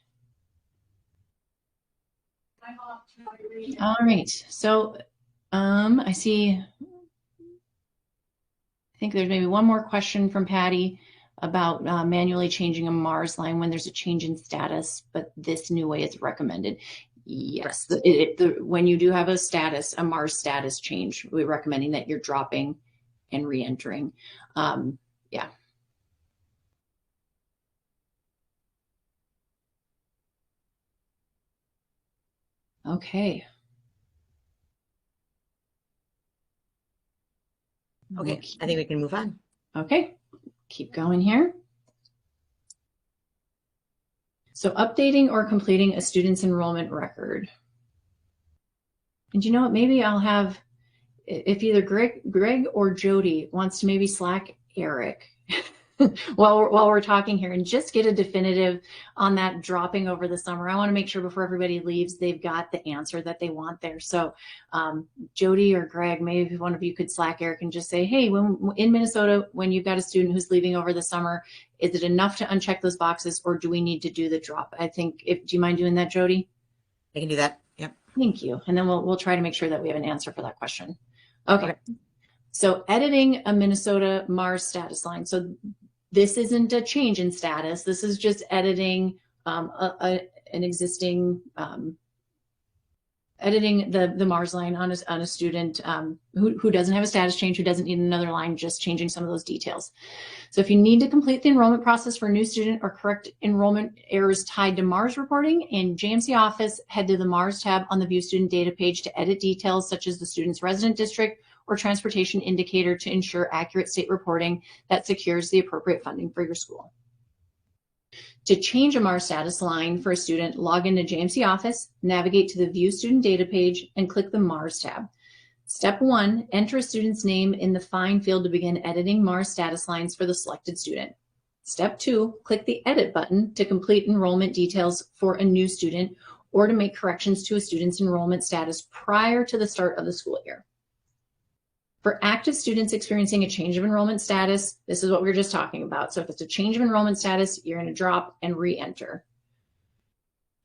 Speaker 1: All right. So I see, I think there's maybe one more question from Patty about manually changing a Mars line when there's a change in status, but this new way is recommended. Yes, when you do have a Mars status change, we're recommending that you're dropping and re-entering. Yeah. Okay.
Speaker 2: Okay, I think we can move on.
Speaker 1: Okay, keep going here. So updating or completing a student's enrollment record. And you know what, maybe I'll have, if either Greg or Jody wants to maybe Slack Eric while we're talking here and just get a definitive on that dropping over the summer. I want to make sure before everybody leaves, they've got the answer that they want there. So Jody or Greg, maybe if one of you could Slack Eric and just say, hey, when in Minnesota, when you've got a student who's leaving over the summer, is it enough to uncheck those boxes or do we need to do the drop? I think, do you mind doing that, Jody?
Speaker 2: I can do that. Yep.
Speaker 1: Thank you. And then we'll try to make sure that we have an answer for that question. Okay. So editing a Minnesota Mars status line. So this isn't a change in status. This is just editing an existing, editing the Mars line on a student who doesn't have a status change, who doesn't need another line, just changing some of those details. So if you need to complete the enrollment process for a new student or correct enrollment errors tied to Mars reporting, in JMC Office, head to the Mars tab on the View Student Data page to edit details such as the student's resident district or transportation indicator to ensure accurate state reporting that secures the appropriate funding for your school. To change a Mars status line for a student, log into JMC Office, navigate to the View Student Data page, and click the Mars tab. Step 1, enter a student's name in the Find field to begin editing Mars status lines for the selected student. Step 2, click the Edit button to complete enrollment details for a new student or to make corrections to a student's enrollment status prior to the start of the school year. For active students experiencing a change of enrollment status, this is what we were just talking about. So if it's a change of enrollment status, you're going to drop and re-enter.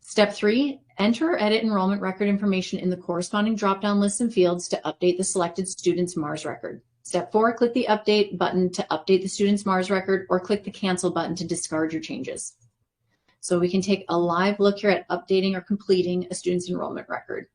Speaker 1: Step 3, enter or edit enrollment record information in the corresponding drop-down lists and fields to update the selected student's Mars record. Step 4, click the Update button to update the student's Mars record or click the Cancel button to discard your changes. So we can take a live look here at updating or completing a student's enrollment record.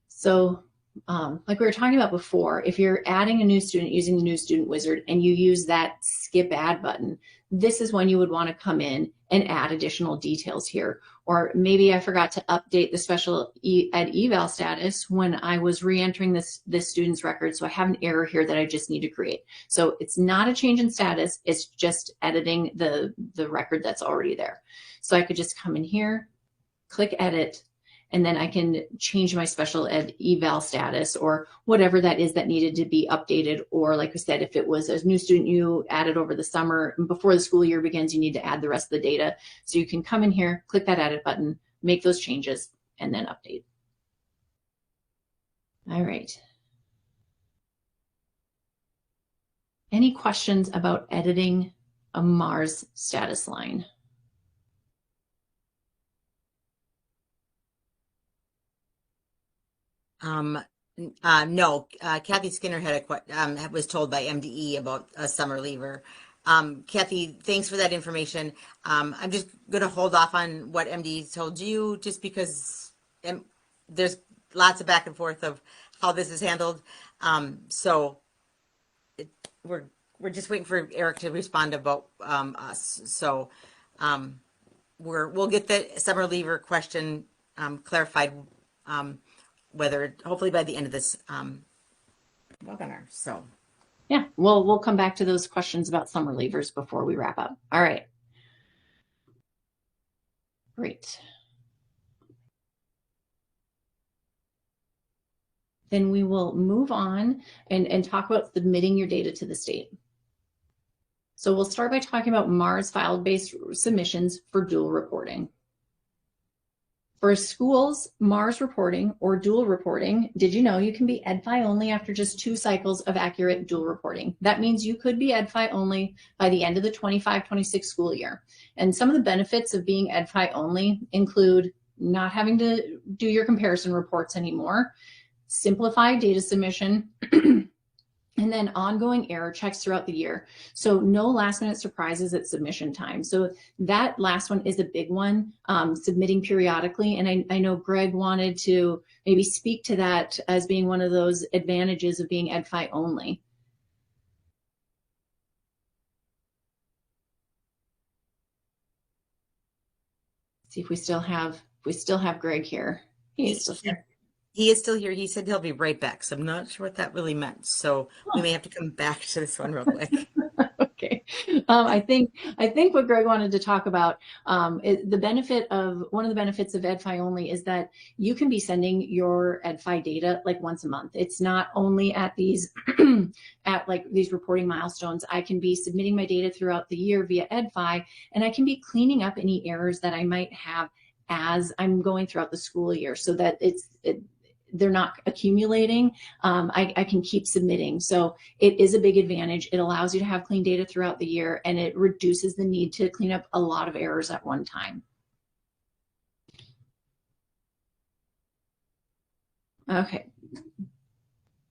Speaker 1: So like we were talking about before, if you're adding a new student using the new student wizard and you use that skip add button, this is when you would want to come in and add additional details here. Or maybe I forgot to update the special ed eval status when I was re-entering this student's record. So I have an error here that I just need to create. So it's not a change in status. It's just editing the record that's already there. So I could just come in here, click edit, and then I can change my special ed eval status or whatever that is that needed to be updated. Or like I said, if it was a new student you added over the summer, before the school year begins, you need to add the rest of the data. So you can come in here, click that edit button, make those changes, and then update. All right. Any questions about editing a Mars status line?
Speaker 2: No, Kathy Skinner had was told by MDE about a summer leaver. Kathy, thanks for that information. I'm just going to hold off on what MDE told you just because there's lots of back and forth of how this is handled. So it, we're we're just waiting for Eric to respond about us. So we'll get the summer leaver question clarified, whether hopefully by the end of this webinar. So
Speaker 1: yeah, we'll come back to those questions about summer leavers before we wrap up. All right. Great. Then we will move on and talk about submitting your data to the state. So we'll start by talking about Mars file-based submissions for dual reporting. For schools, Mars reporting or dual reporting, did you know you can be EdFi only after just 2 cycles of accurate dual reporting? That means you could be EdFi only by the end of the 25-26 school year. And some of the benefits of being EdFi only include not having to do your comparison reports anymore, simplified data submission, and then ongoing error checks throughout the year. So no last minute surprises at submission time. So that last one is a big one, submitting periodically. And I know Greg wanted to maybe speak to that as being one of those advantages of being EdFi only. See if we still have Greg here. He is still here.
Speaker 2: He is still here. He said he'll be right back. So I'm not sure what that really meant. So we may have to come back to this one real quick.
Speaker 1: Okay. I think what Greg wanted to talk about, one of the benefits of EdFi only is that you can be sending your EdFi data like once a month. It's not only at these these reporting milestones. I can be submitting my data throughout the year via EdFi, and I can be cleaning up any errors that I might have as I'm going throughout the school year, so that they're not accumulating. I can keep submitting. So it is a big advantage. It allows you to have clean data throughout the year, and it reduces the need to clean up a lot of errors at one time. Okay.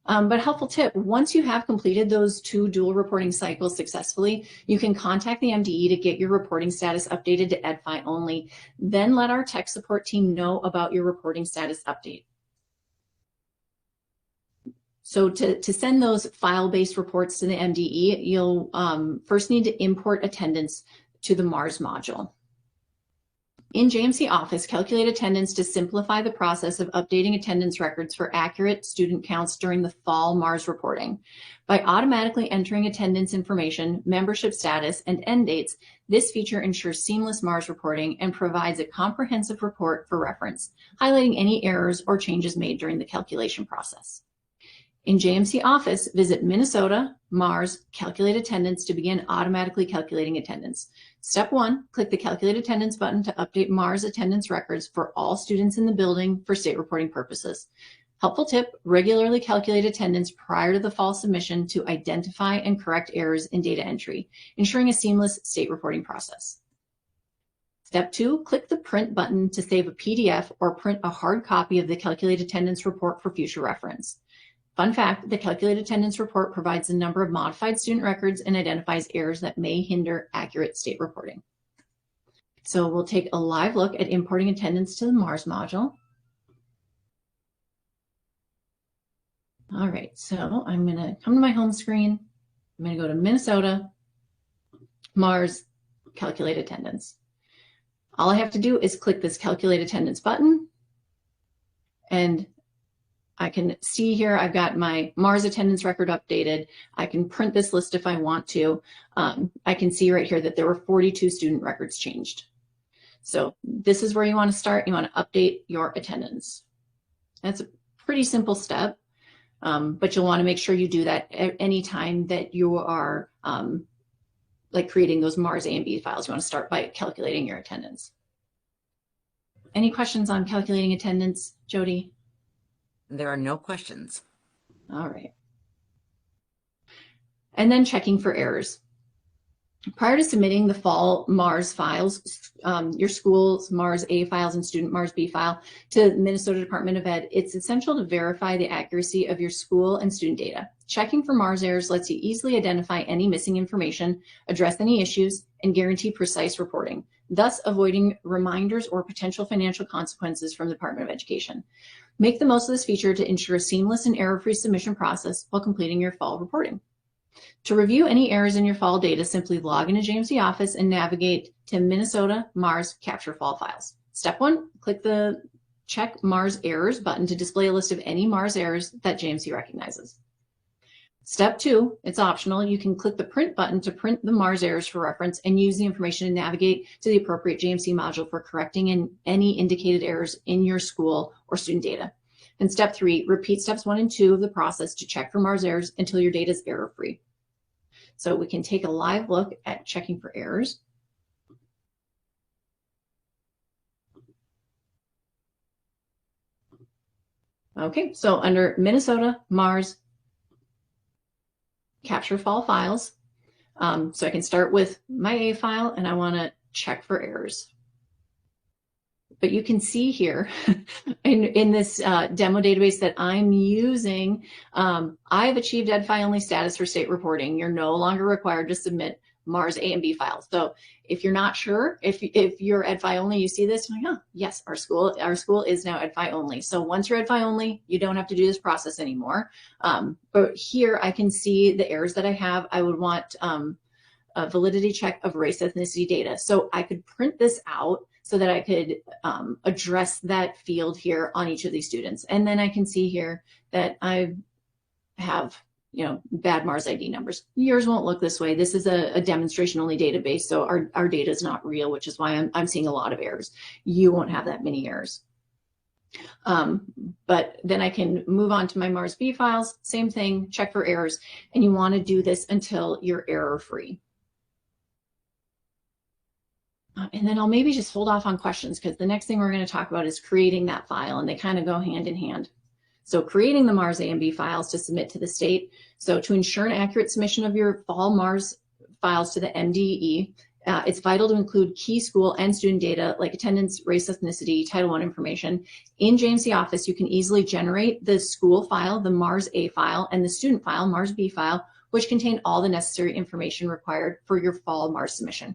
Speaker 1: But helpful tip, once you have completed those 2 dual reporting cycles successfully, you can contact the MDE to get your reporting status updated to EdFi only. Then let our tech support team know about your reporting status update. So to send those file-based reports to the MDE, you'll first need to import attendance to the Mars module. In JMC Office, calculate attendance to simplify the process of updating attendance records for accurate student counts during the fall Mars reporting. By automatically entering attendance information, membership status, and end dates, this feature ensures seamless Mars reporting and provides a comprehensive report for reference, highlighting any errors or changes made during the calculation process. In JMC Office, visit Minnesota, Mars, Calculate Attendance to begin automatically calculating attendance. Step 1, click the Calculate Attendance button to update Mars attendance records for all students in the building for state reporting purposes. Helpful tip, regularly calculate attendance prior to the fall submission to identify and correct errors in data entry, ensuring a seamless state reporting process. Step 2, click the Print button to save a PDF or print a hard copy of the Calculate Attendance report for future reference. Fun fact, the Calculate Attendance report provides a number of modified student records and identifies errors that may hinder accurate state reporting. So we'll take a live look at importing attendance to the Mars module. All right, so I'm gonna come to my home screen. I'm gonna go to Minnesota, Mars, Calculate Attendance. All I have to do is click this Calculate Attendance button, and I can see here I've got my Mars attendance record updated. I can print this list if I want to. I can see right here that there were 42 student records changed. So this is where you want to start. You want to update your attendance. That's a pretty simple step, but you'll want to make sure you do that any time that you are creating those Mars A and B files. You want to start by calculating your attendance. Any questions on calculating attendance, Jody?
Speaker 2: There are no questions.
Speaker 1: All right. And then checking for errors. Prior to submitting the fall MARS files, your school's MARS A files and student MARS B file to Minnesota Department of Ed, it's essential to verify the accuracy of your school and student data. Checking for MARS errors lets you easily identify any missing information, address any issues, and guarantee precise reporting, thus avoiding reminders or potential financial consequences from the Department of Education. Make the most of this feature to ensure a seamless and error-free submission process while completing your fall reporting. To review any errors in your fall data, simply log into JMC Office and navigate to Minnesota MARS Capture Fall Files. Step 1, click the Check MARS Errors button to display a list of any MARS errors that JMC recognizes. Step 2, it's optional. You can click the Print button to print the MARS errors for reference and use the information to navigate to the appropriate JMC module for correcting any indicated errors in your school or student data. And Step 3, repeat steps 1 and 2 of the process to check for MARS errors until your data is error-free. So we can take a live look at checking for errors. Okay, so under Minnesota MARS Capture Fall Files, so I can start with my A file and I want to check for errors. But you can see here in this demo database that I'm using, I've achieved EdFi only status for state reporting. You're no longer required to submit MARS A and B files. So if you're not sure, if you're EdFi only, you see this, you're like, oh, yes, our school is now EdFi only. So once you're EdFi only, you don't have to do this process anymore. But here I can see the errors that I have. I would want a validity check of race ethnicity data. So I could print this out so that I could address that field here on each of these students. And then I can see here that I have, bad MARS ID numbers. Yours won't look this way. This is a demonstration only database. So our data is not real, which is why I'm seeing a lot of errors. You won't have that many errors. But then I can move on to my MARS B files, same thing, check for errors. And you want to do this until you're error-free. And then I'll maybe just hold off on questions because the next thing we're going to talk about is creating that file, and they kind of go hand in hand. So creating the MARS A and B files to submit to the state. So to ensure an accurate submission of your fall MARS files to the MDE, it's vital to include key school and student data like attendance, race, ethnicity, Title I information. In JMC Office, you can easily generate the school file, the MARS A file, and the student file, MARS B file, which contain all the necessary information required for your fall MARS submission.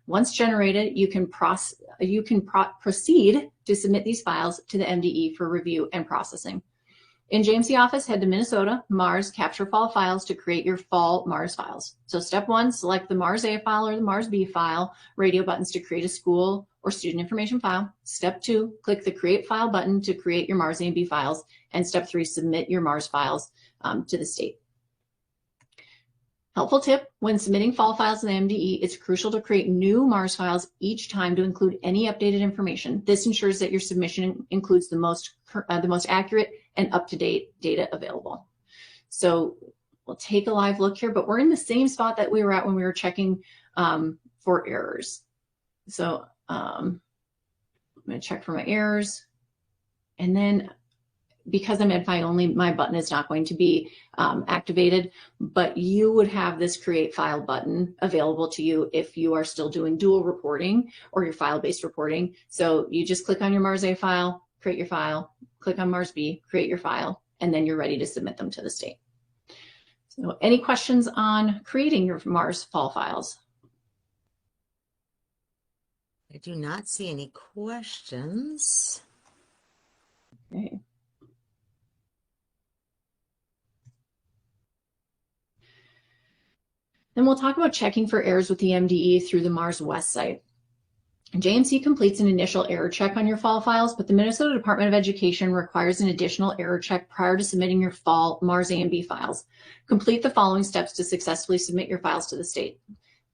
Speaker 1: Once generated, you can proceed to submit these files to the MDE for review and processing. In JMC Office, head to Minnesota MARS Capture Fall Files to create your fall MARS files. So step 1, select the MARS A file or the MARS B file radio buttons to create a school or student information file. Step 2, click the Create File button to create your MARS A and B files. And step 3, submit your MARS files to the state. Helpful tip, when submitting fall files to the MDE, it's crucial to create new MARS files each time to include any updated information. This ensures that your submission includes the most accurate and up-to-date data available. So we'll take a live look here, but we're in the same spot that we were at when we were checking for errors. So I'm going to check for my errors, and then because I'm EdFi only, my button is not going to be activated, but you would have this create file button available to you if you are still doing dual reporting or your file-based reporting. So you just click on your MARS A file, create your file, click on MARS B, create your file, and then you're ready to submit them to the state. So any questions on creating your MARS fall files?
Speaker 2: I do not see any questions.
Speaker 1: Okay. Then we'll talk about checking for errors with the MDE through the MARS West site. JMC completes an initial error check on your fall files, but the Minnesota Department of Education requires an additional error check prior to submitting your fall MARS A and B files. Complete the following steps to successfully submit your files to the state.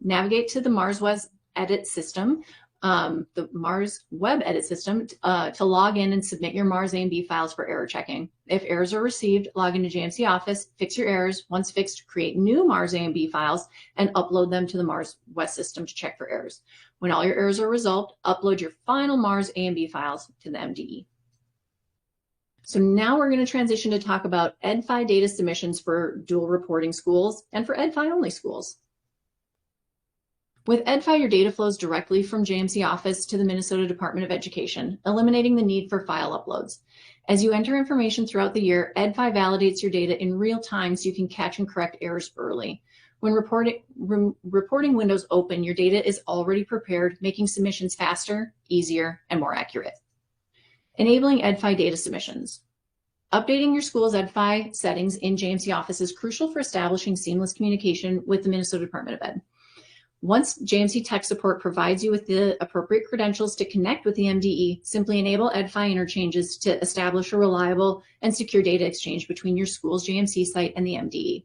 Speaker 1: Navigate to the MARS West Edit System, the MARS Web Edit System, to log in and submit your MARS A and B files for error checking. If errors are received, log into JMC Office, fix your errors. Once fixed, create new MARS A and B files and upload them to the MARS West system to check for errors. When all your errors are resolved, upload your final MARS A and B files to the MDE. So now we're going to transition to talk about EdFi data submissions for dual reporting schools and for EdFi only schools. With EdFi, your data flows directly from JMC Office to the Minnesota Department of Education, eliminating the need for file uploads. As you enter information throughout the year, EdFi validates your data in real time so you can catch and correct errors early. When reporting windows open, your data is already prepared, making submissions faster, easier, and more accurate. Enabling EdFi data submissions. Updating your school's EdFi settings in JMC Office is crucial for establishing seamless communication with the Minnesota Department of Ed. Once JMC Tech Support provides you with the appropriate credentials to connect with the MDE, simply enable EdFi interchanges to establish a reliable and secure data exchange between your school's JMC site and the MDE.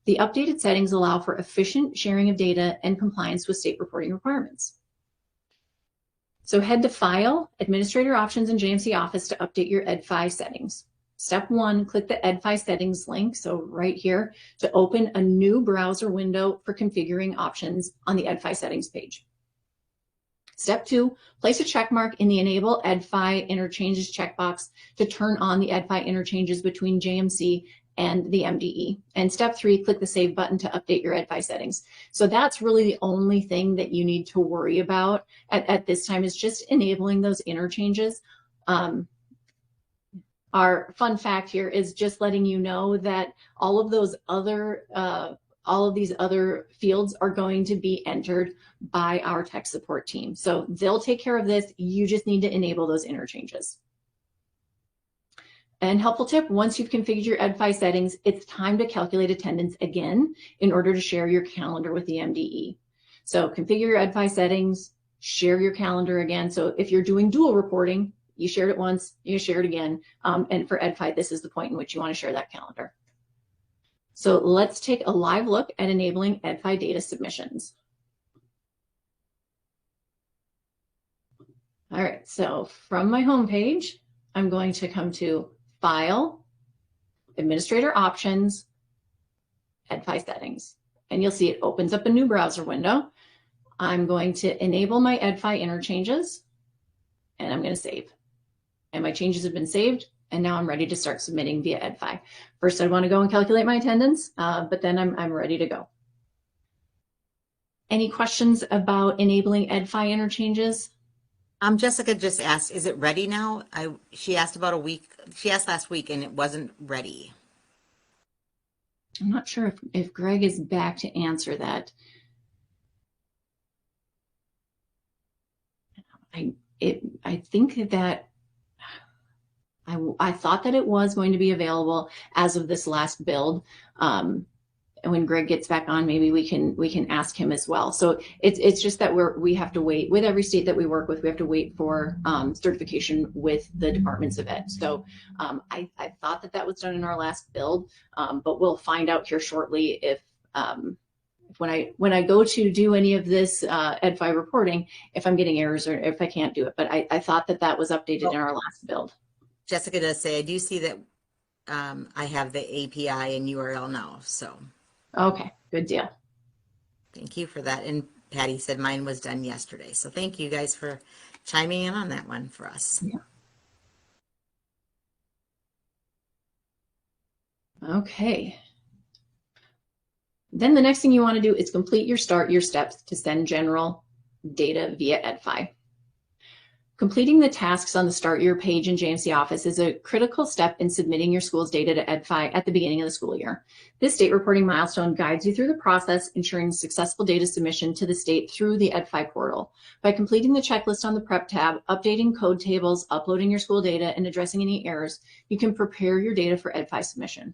Speaker 1: The updated settings allow for efficient sharing of data and compliance with state reporting requirements. So head to File, Administrator Options in JMC Office to update your EdFi settings. Step 1, click the EdFi settings link, so right here, to open a new browser window for configuring options on the EdFi settings page. Step 2, place a check mark in the Enable EdFi Interchanges checkbox to turn on the EdFi interchanges between JMC and the MDE. And step 3, click the Save button to update your EdFi settings. So that's really the only thing that you need to worry about at this time, is just enabling those interchanges. Our fun fact here is just letting you know that all of these other fields are going to be entered by our tech support team. So they'll take care of this. You just need to enable those interchanges. And helpful tip, once you've configured your EdFi settings, it's time to calculate attendance again in order to share your calendar with the MDE. So configure your EdFi settings, share your calendar again. So if you're doing dual reporting, you shared it once, you share it again. And for EdFi, this is the point in which you want to share that calendar. So let's take a live look at enabling EdFi data submissions. All right, so from my home page, I'm going to come to File, Administrator Options, EdFi Settings. And you'll see it opens up a new browser window. I'm going to enable my EdFi interchanges, and I'm going to save. And my changes have been saved, and now I'm ready to start submitting via EdFi. First, I want to go and calculate my attendance, but then I'm ready to go. Any questions about enabling EdFi interchanges?
Speaker 2: Jessica just asked, is it ready now? She asked about a week. She asked last week and it wasn't ready.
Speaker 1: I'm not sure if Greg is back to answer that. I think that I thought that it was going to be available as of this last build. And when Greg gets back on, maybe we can ask him as well. So it's just that we have to wait with every state that we work with. We have to wait for certification with the departments of ed. So I thought that was done in our last build, but we'll find out here shortly if when I go to do any of this EdFi reporting, if I'm getting errors or if I can't do it. But I thought that was updated in our last build.
Speaker 2: Jessica does say, I do see that I have the API and URL now, so.
Speaker 1: Okay, good deal.
Speaker 2: Thank you for that. And Patty said mine was done yesterday. So thank you guys for chiming in on that one for us.
Speaker 1: Yeah. Okay. Then the next thing you want to do is complete your steps to send general data via EdFi. Completing the tasks on the Start Year page in JMC Office is a critical step in submitting your school's data to EdFi at the beginning of the school year. This state reporting milestone guides you through the process, ensuring successful data submission to the state through the EdFi portal. By completing the checklist on the Prep tab, updating code tables, uploading your school data, and addressing any errors, you can prepare your data for EdFi submission.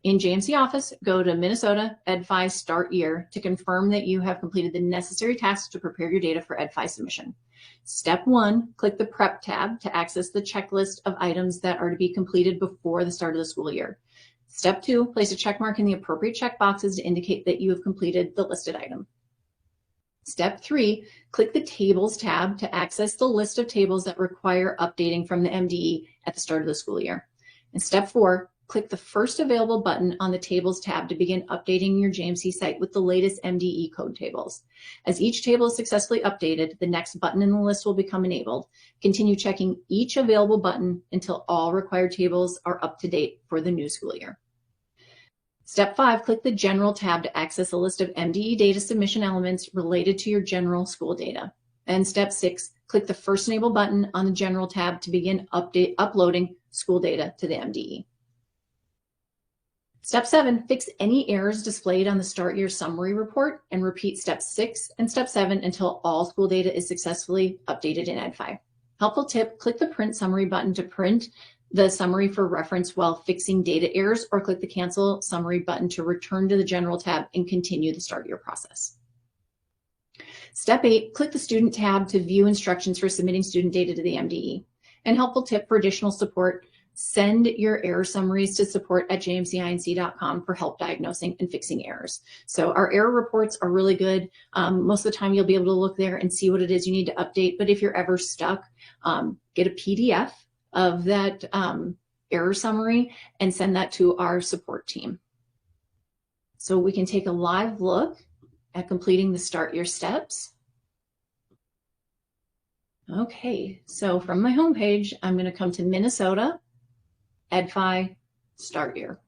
Speaker 1: In JMC Office, go to Minnesota EdFi Start Year to confirm that you have completed the necessary tasks to prepare your data for EdFi submission. Step 1, click the Prep tab to access the checklist of items that are to be completed before the start of the school year. Step 2, place a check mark in the appropriate checkboxes to indicate that you have completed the listed item. Step 3, click the Tables tab to access the list of tables that require updating from the MDE at the start of the school year. And step 4, click the first available button on the Tables tab to begin updating your JMC site with the latest MDE code tables. As each table is successfully updated, the next button in the list will become enabled. Continue checking each available button until all required tables are up to date for the new school year. Step 5, click the General tab to access a list of MDE data submission elements related to your general school data. And Step 6, click the first Enable button on the General tab to begin uploading school data to the MDE. Step 7, fix any errors displayed on the Start Year Summary report and repeat Step 6 and Step 7 until all school data is successfully updated in Ed5. Helpful tip, click the Print Summary button to print the summary for reference while fixing data errors, or click the Cancel Summary button to return to the General tab and continue the Start Year process. Step 8, click the Student tab to view instructions for submitting student data to the MDE. And helpful tip for additional support, send your error summaries to support@jmcinc.com for help diagnosing and fixing errors. So our error reports are really good. Most of the time you'll be able to look there and see what it is you need to update. But if you're ever stuck, get a PDF of that error summary and send that to our support team. So we can take a live look at completing the Start Year steps. Okay, so from my homepage, I'm going to come to Minnesota, Ed5, Start Year.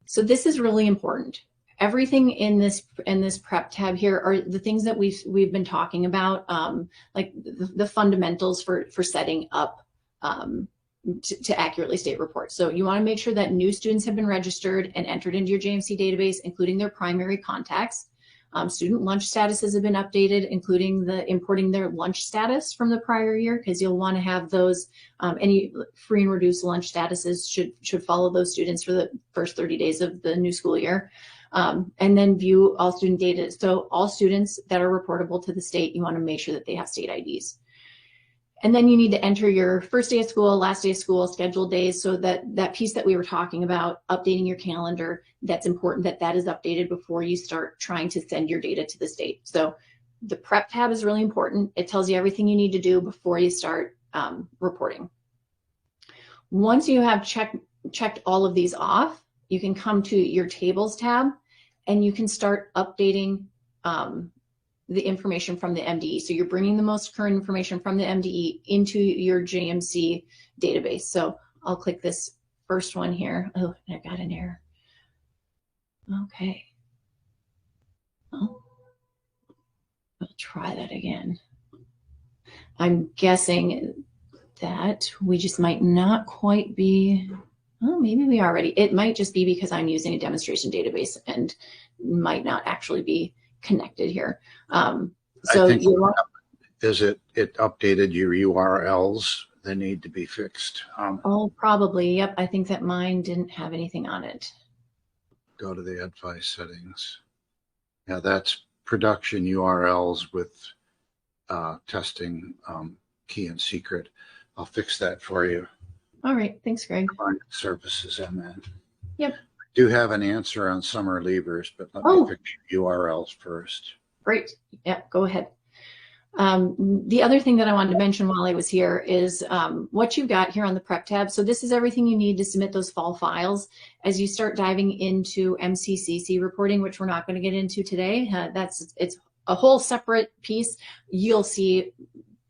Speaker 1: So this is really important. Everything in this prep tab here are the things that we've been talking about, like the fundamentals for setting up to accurately state reports. So you want to make sure that new students have been registered and entered into your JMC database, including their primary contacts. Student lunch statuses have been updated, including importing their lunch status from the prior year, because you'll want to have those, any free and reduced lunch statuses should follow those students for the first 30 days of the new school year. And then view all student data. So all students that are reportable to the state, you want to make sure that they have state IDs. And then you need to enter your first day of school, last day of school, scheduled days, so that piece that we were talking about, updating your calendar, that's important that is updated before you start trying to send your data to the state. So the prep tab is really important. It tells you everything you need to do before you start reporting. Once you have checked all of these off, you can come to your tables tab and you can start updating the information from the MDE. So you're bringing the most current information from the MDE into your JMC database. So I'll click this first one here. Oh, I got an error. Okay. Oh, I'll try that again. I'm guessing that we just might not quite be, oh, maybe we already, it might just be because I'm using a demonstration database and might not actually be connected here. So
Speaker 3: I think is it updated your URLs? They need to be fixed.
Speaker 1: Oh, probably. Yep. I think that mine didn't have anything on it.
Speaker 3: Go to the Ed5 settings. Yeah, that's production URLs with testing key and secret. I'll fix that for you.
Speaker 1: All right. Thanks, Greg.
Speaker 3: Client services and then.
Speaker 1: Yep.
Speaker 3: Do have an answer on summer leavers, but let me fix your URLs first.
Speaker 1: Great. Yeah, go ahead. The other thing that I wanted to mention while I was here is what you've got here on the prep tab. So this is everything you need to submit those fall files. As you start diving into MCCC reporting, which we're not going to get into today, it's a whole separate piece. You'll see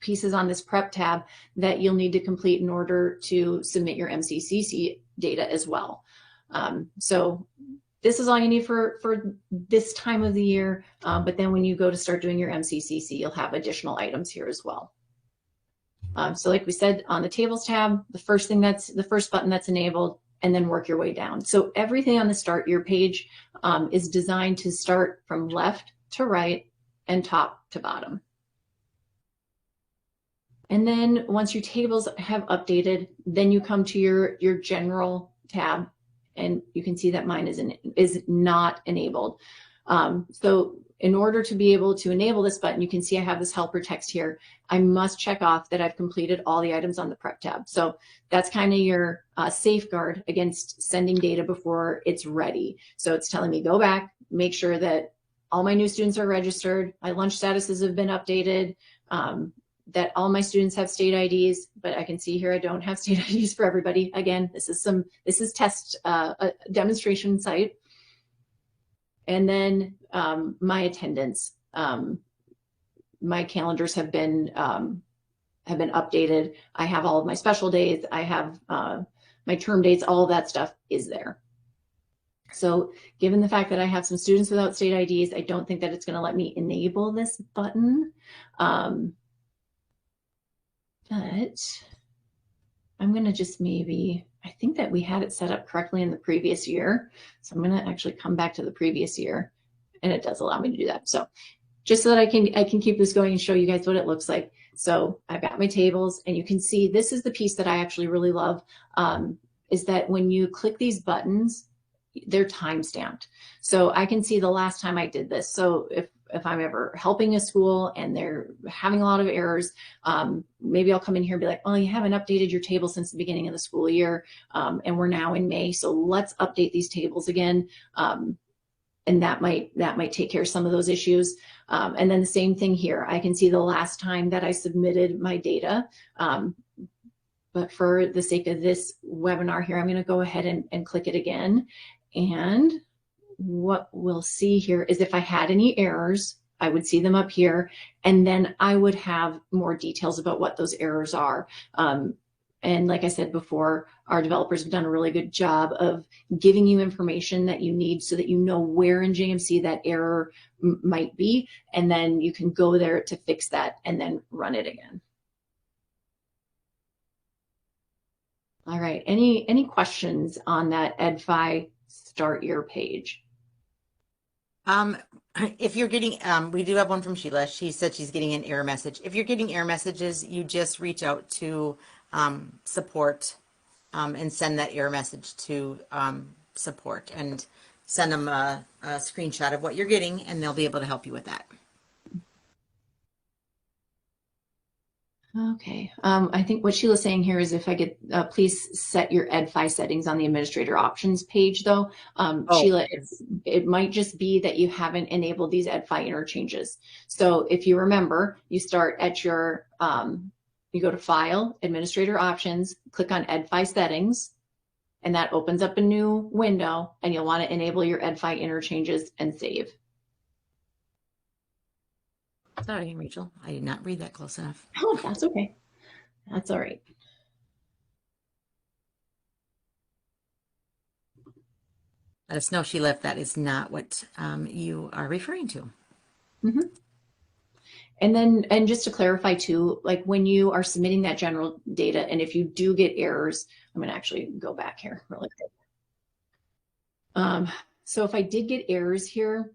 Speaker 1: pieces on this prep tab that you'll need to complete in order to submit your MCCC data as well. So this is all you need for this time of the year, but then when you go to start doing your MCCC, you'll have additional items here as well. So like we said, on the tables tab, the first button that's enabled, and then work your way down. So everything on the Start Year page is designed to start from left to right and top to bottom. And then once your tables have updated, then you come to your general tab, and you can see that mine is not enabled. So in order to be able to enable this button, you can see I have this helper text here. I must check off that I've completed all the items on the prep tab. So that's kind of your safeguard against sending data before it's ready. So it's telling me go back, make sure that all my new students are registered, my lunch statuses have been updated, that all my students have state IDs, but I can see here I don't have state IDs for everybody. Again, this is test a demonstration site. And then my attendance, my calendars have been updated. I have all of my special days. I have my term dates. All of that stuff is there. So given the fact that I have some students without state IDs, I don't think that it's going to let me enable this button. But I'm going to just maybe, I think that we had it set up correctly in the previous year. So I'm going to actually come back to the previous year, and it does allow me to do that. So just so that I can keep this going and show you guys what it looks like. So I've got my tables, and you can see this is the piece that I actually really love, is that when you click these buttons, they're time stamped. So I can see the last time I did this. So if I'm ever helping a school and they're having a lot of errors, maybe I'll come in here and be like, well, you haven't updated your table since the beginning of the school year, and we're now in May, so let's update these tables again. And that might take care of some of those issues. And then the same thing here. I can see the last time that I submitted my data. But for the sake of this webinar here, I'm going to go ahead and click it again. And what we'll see here is if I had any errors, I would see them up here, and then I would have more details about what those errors are. And like I said before, our developers have done a really good job of giving you information that you need so that you know where in JMC that error might be, and then you can go there to fix that and then run it again. All right, any questions on that EdFi Start Your page?
Speaker 2: If you're getting, we do have one from Sheila. She said she's getting an error message. If you're getting error messages, you just reach out to support and send that error message to support and send them a screenshot of what you're getting, and they'll be able to help you with that.
Speaker 1: Okay, I think what Sheila's saying here is if I get, please set your EdFi settings on the administrator options page though. Sheila, it might just be that you haven't enabled these EdFi interchanges. So if you remember, you start at your, you go to File, Administrator Options, click on EdFi Settings, and that opens up a new window, and you'll want to enable your EdFi interchanges and save.
Speaker 2: Sorry, Rachel, I did not read that close enough.
Speaker 1: Oh, that's okay. That's all right.
Speaker 2: Let us know, Sheila, if that is not what you are referring to.
Speaker 1: Mm-hmm. And then, and just to clarify too, like when you are submitting that general data, and if you do get errors, I'm going to actually go back here really quick. So if I did get errors here,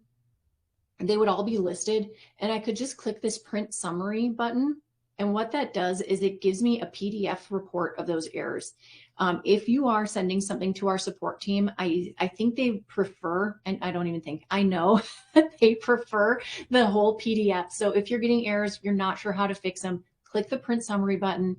Speaker 1: they would all be listed, and I could just click this print summary button. And what that does is it gives me a PDF report of those errors. If you are sending something to our support team, I think they prefer, and I don't even think, I know that they prefer the whole PDF. So if you're getting errors, you're not sure how to fix them, click the print summary button,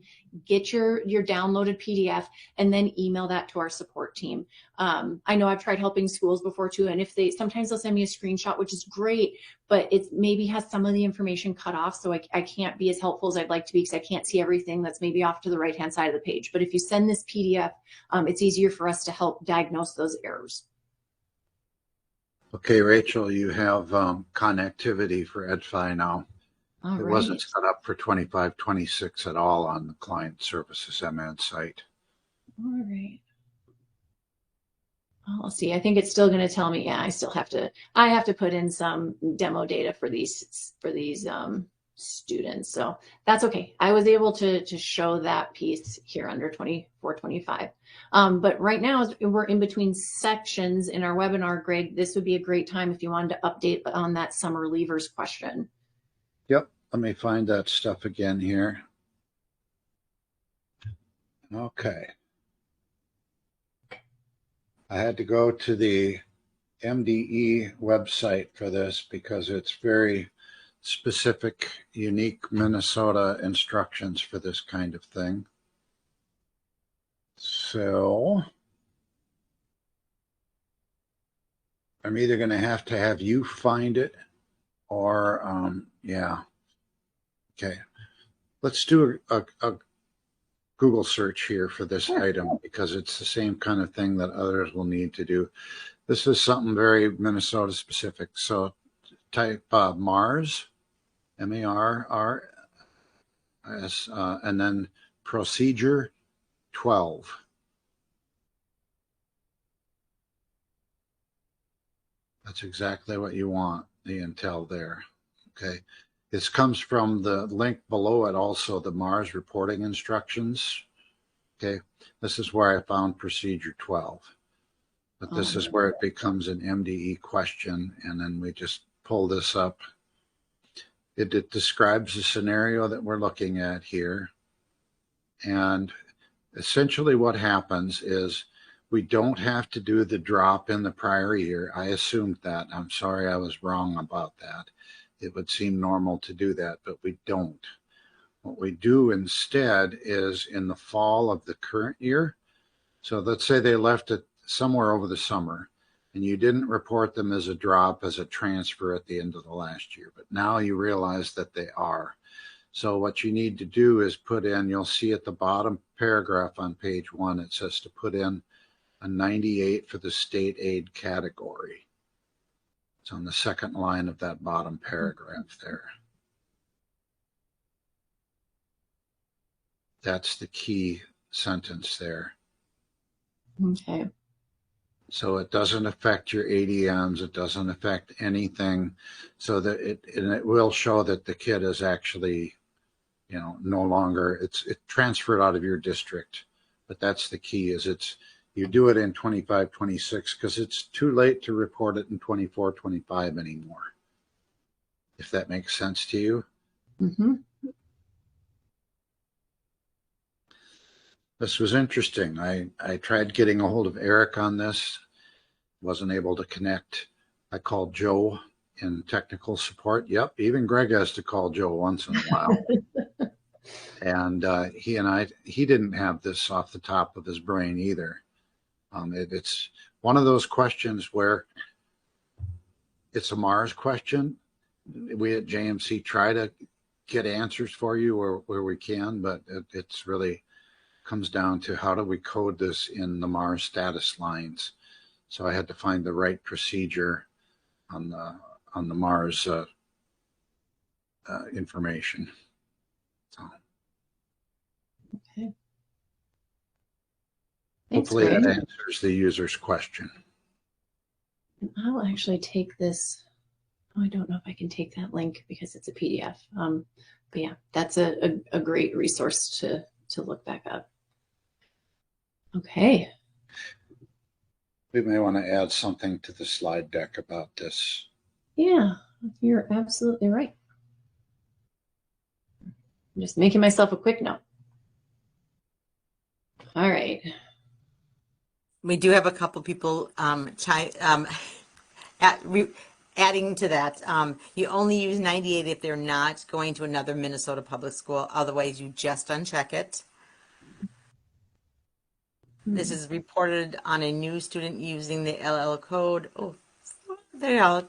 Speaker 1: get your downloaded PDF, and then email that to our support team. I know I've tried helping schools before too, and if sometimes they'll send me a screenshot, which is great, but it maybe has some of the information cut off, so I can't be as helpful as I'd like to be because I can't see everything that's maybe off to the right-hand side of the page. But if you send this PDF, it's easier for us to help diagnose those errors.
Speaker 3: Okay, Rachel, you have connectivity for EdFi now.
Speaker 1: All
Speaker 3: it
Speaker 1: right.
Speaker 3: wasn't set up for 25-26 at all on the client services MN site.
Speaker 1: All right. I'll see. I think it's still going to tell me, yeah, I have to put in some demo data for these students. So that's okay. I was able to show that piece here under 24-25. But right now we're in between sections in our webinar, Greg. This would be a great time if you wanted to update on that summer leavers question.
Speaker 3: Yep. Let me find that stuff again here. Okay. I had to go to the MDE website for this because it's very specific, unique Minnesota instructions for this kind of thing. So I'm either going to have you find it or, yeah. Okay. Let's do a Google search here for this item because it's the same kind of thing that others will need to do. This is something very Minnesota specific. So type MARS, M-A-R-R-S, and then procedure 12. That's exactly what you want, the intel there. Okay. This comes from the link below it, also the Mars reporting instructions. Okay. This is where I found procedure 12. But this is where it becomes an MDE question. And then we just pull this up. It describes the scenario that we're looking at here. And essentially what happens is we don't have to do the drop in the prior year. I assumed that. I'm sorry I was wrong about that. It would seem normal to do that, but we don't. What we do instead is in the fall of the current year. So let's say they left it somewhere over the summer and you didn't report them as a drop, as a transfer at the end of the last year, but now you realize that they are. So what you need to do is put in, you'll see at the bottom paragraph on page 1, it says to put in a 98 for the state aid category. It's on the second line of that bottom paragraph there. That's the key sentence there.
Speaker 1: Okay.
Speaker 3: So it doesn't affect your ADMs. It doesn't affect anything. So that it will show that the kid is actually, no longer, it's transferred out of your district. But that's the key, is you do it in 25, 26, because it's too late to report it in 24, 25 anymore. If that makes sense to you.
Speaker 1: Mm-hmm.
Speaker 3: This was interesting. I tried getting a hold of Eric on this, wasn't able to connect. I called Joe in technical support. Yep, even Greg has to call Joe once in a while. And he didn't have this off the top of his brain either. It's one of those questions where it's a Mars question. We at JMC try to get answers for you where we can, but it's really comes down to how do we code this in the Mars status lines. So I had to find the right procedure on the Mars information. So,
Speaker 1: Okay.
Speaker 3: hopefully that answers the user's question.
Speaker 1: I'll actually take this. Oh, I don't know if I can take that link because it's a PDF. But yeah, that's a great resource to look back up. Okay.
Speaker 3: We may want to add something to the slide deck about this.
Speaker 1: Yeah, you're absolutely right. I'm just making myself a quick note. All right.
Speaker 2: We do have a couple people adding to that. You only use 98 if they're not going to another Minnesota public school. Otherwise, you just uncheck it. This is reported on a new student using the LL code. Oh, there you go.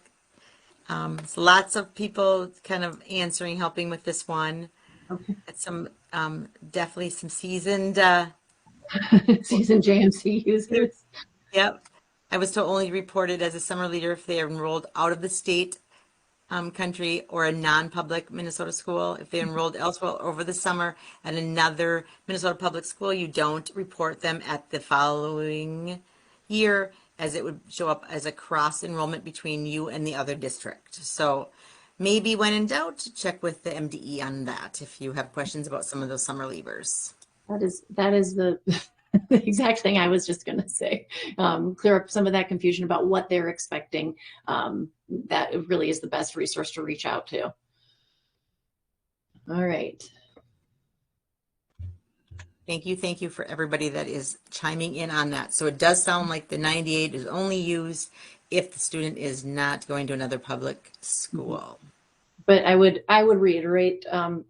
Speaker 2: So lots of people kind of answering, helping with this one.
Speaker 1: Okay.
Speaker 2: Some definitely some seasoned
Speaker 1: seasoned JMC users.
Speaker 2: Yep. I was told only reported as a summer leader if they are enrolled out of the state, country, or a non-public Minnesota school. If they enrolled elsewhere over the summer at another Minnesota public school, you don't report them at the following year, as it would show up as a cross enrollment between you and the other district. So maybe when in doubt, check with the MDE on that if you have questions about some of those summer leavers.
Speaker 1: That is the the exact thing I was just going to say. Clear up some of that confusion about what they're expecting. That really is the best resource to reach out to. All right.
Speaker 2: Thank you for everybody that is chiming in on that. So it does sound like the 98 is only used if the student is not going to another public school.
Speaker 1: But I would reiterate,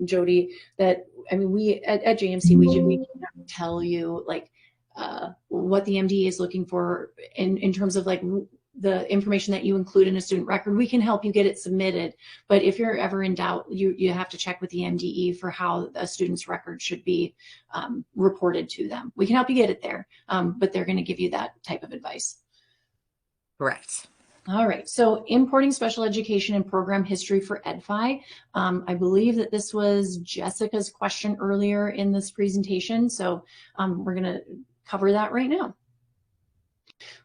Speaker 1: Jody, that we at JMC we cannot tell you like what the MD is looking for in terms of like the information that you include in a student record. We can help you get it submitted, but if you're ever in doubt, you have to check with the MDE for how a student's record should be reported to them. We can help you get it there, but they're going to give you that type of advice.
Speaker 2: Correct.
Speaker 1: All right, so importing special education and program history for EdFi. I believe that this was Jessica's question earlier in this presentation, so we're going to cover that right now.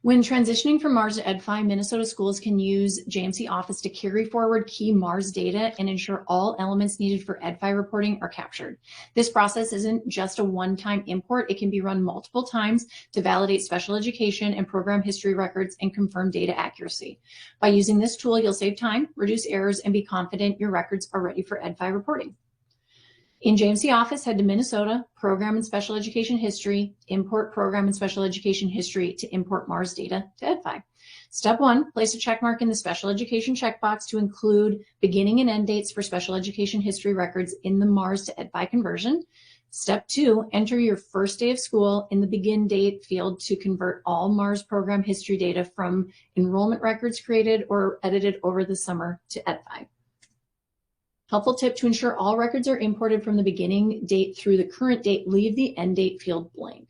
Speaker 1: When transitioning from Mars to EdFi, Minnesota schools can use JMC Office to carry forward key Mars data and ensure all elements needed for EdFi reporting are captured. This process isn't just a one-time import. It can be run multiple times to validate special education and program history records and confirm data accuracy. By using this tool, you'll save time, reduce errors, and be confident your records are ready for EdFi reporting. In JMC Office, head to Minnesota, Program and Special Education History, import Program and Special Education History to import Mars data to EdFi. Step 1, place a check mark in the Special Education checkbox to include beginning and end dates for Special Education History records in the Mars to EdFi conversion. Step 2, enter your first day of school in the begin date field to convert all Mars program history data from enrollment records created or edited over the summer to EdFi. Helpful tip: to ensure all records are imported from the beginning date through the current date, leave the end date field blank.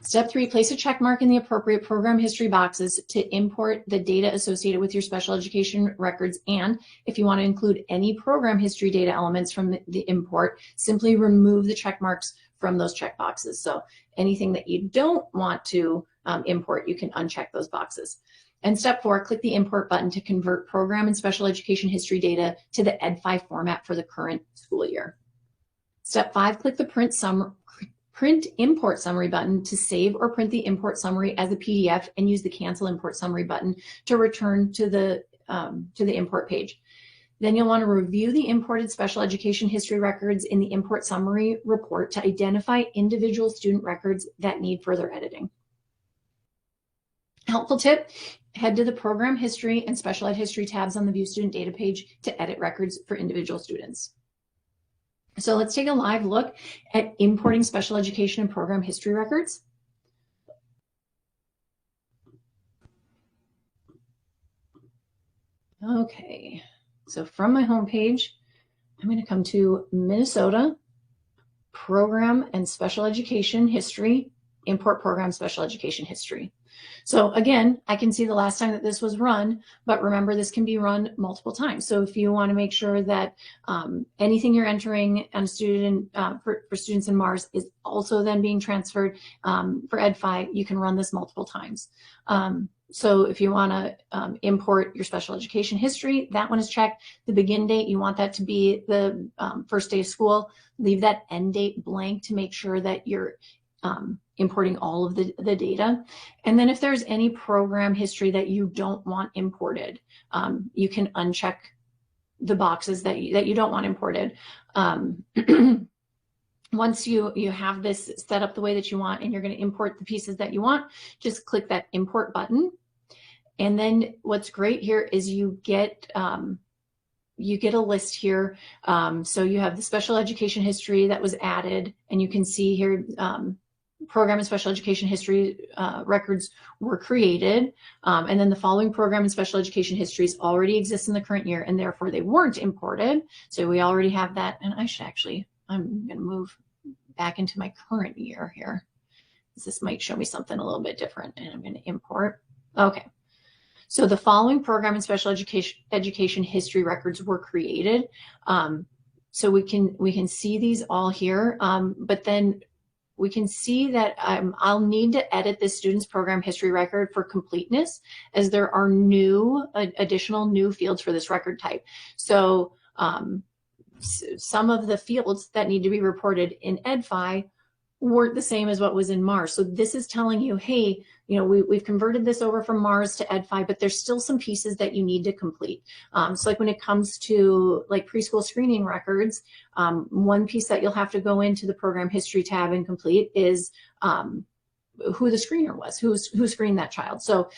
Speaker 1: Step 3, place a check mark in the appropriate program history boxes to import the data associated with your special education records. And if you want to include any program history data elements from the import, simply remove the check marks from those check boxes. So anything that you don't want to import, you can uncheck those boxes. And step 4, click the import button to convert program and special education history data to the EdFi format for the current school year. Step 5, click the print import summary button to save or print the import summary as a PDF and use the cancel import summary button to return to the import page. Then you'll want to review the imported special education history records in the import summary report to identify individual student records that need further editing. Helpful tip: head to the program history and special ed history tabs on the view student data page to edit records for individual students. So let's take a live look at importing special education and program history records. Okay, so from my home page, I'm going to come to Minnesota, Program and Special Education History, import Program Special Education History. So again, I can see the last time that this was run, but remember, this can be run multiple times. So if you want to make sure that anything you're entering on a student for students in Mars is also then being transferred for EdFi, you can run this multiple times. So if you want to import your special education history, that one is checked. The begin date, you want that to be the first day of school. Leave that end date blank to make sure that you're importing all of the data. And then if there's any program history that you don't want imported, you can uncheck the boxes that you don't want imported. Once you have this set up the way that you want and you're going to import the pieces that you want, just click that import button. And then what's great here is you get a list here. So you have the special education history that was added, and you can see here program and special education history records were created, and then the following program and special education histories already exist in the current year, and therefore they weren't imported. So we already have that. And I'm going to move back into my current year here. This might show me something a little bit different, and I'm going to import. Okay. So the following program and special education history records were created. So we can see these all here, but then we can see that I'll need to edit this student's program history record for completeness, as there are additional new fields for this record type. So some of the fields that need to be reported in EdFi weren't the same as what was in Mars. So this is telling you, hey, we've converted this over from Mars to EdFi, but there's still some pieces that you need to complete. So like when it comes to like preschool screening records, one piece that you'll have to go into the program history tab and complete is who the screener was, who screened that child. So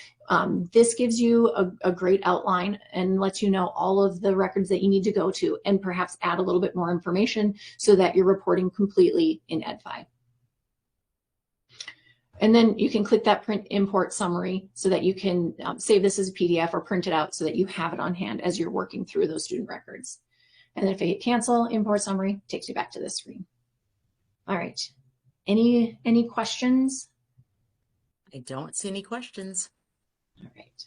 Speaker 1: this gives you a great outline and lets you know all of the records that you need to go to, and perhaps add a little bit more information so that you're reporting completely in EdFi. And then you can click that print import summary so that you can save this as a PDF or print it out so that you have it on hand as you're working through those student records. And then if I hit cancel, import summary, takes you back to this screen. All right. Any questions?
Speaker 2: I don't see any questions.
Speaker 1: All right.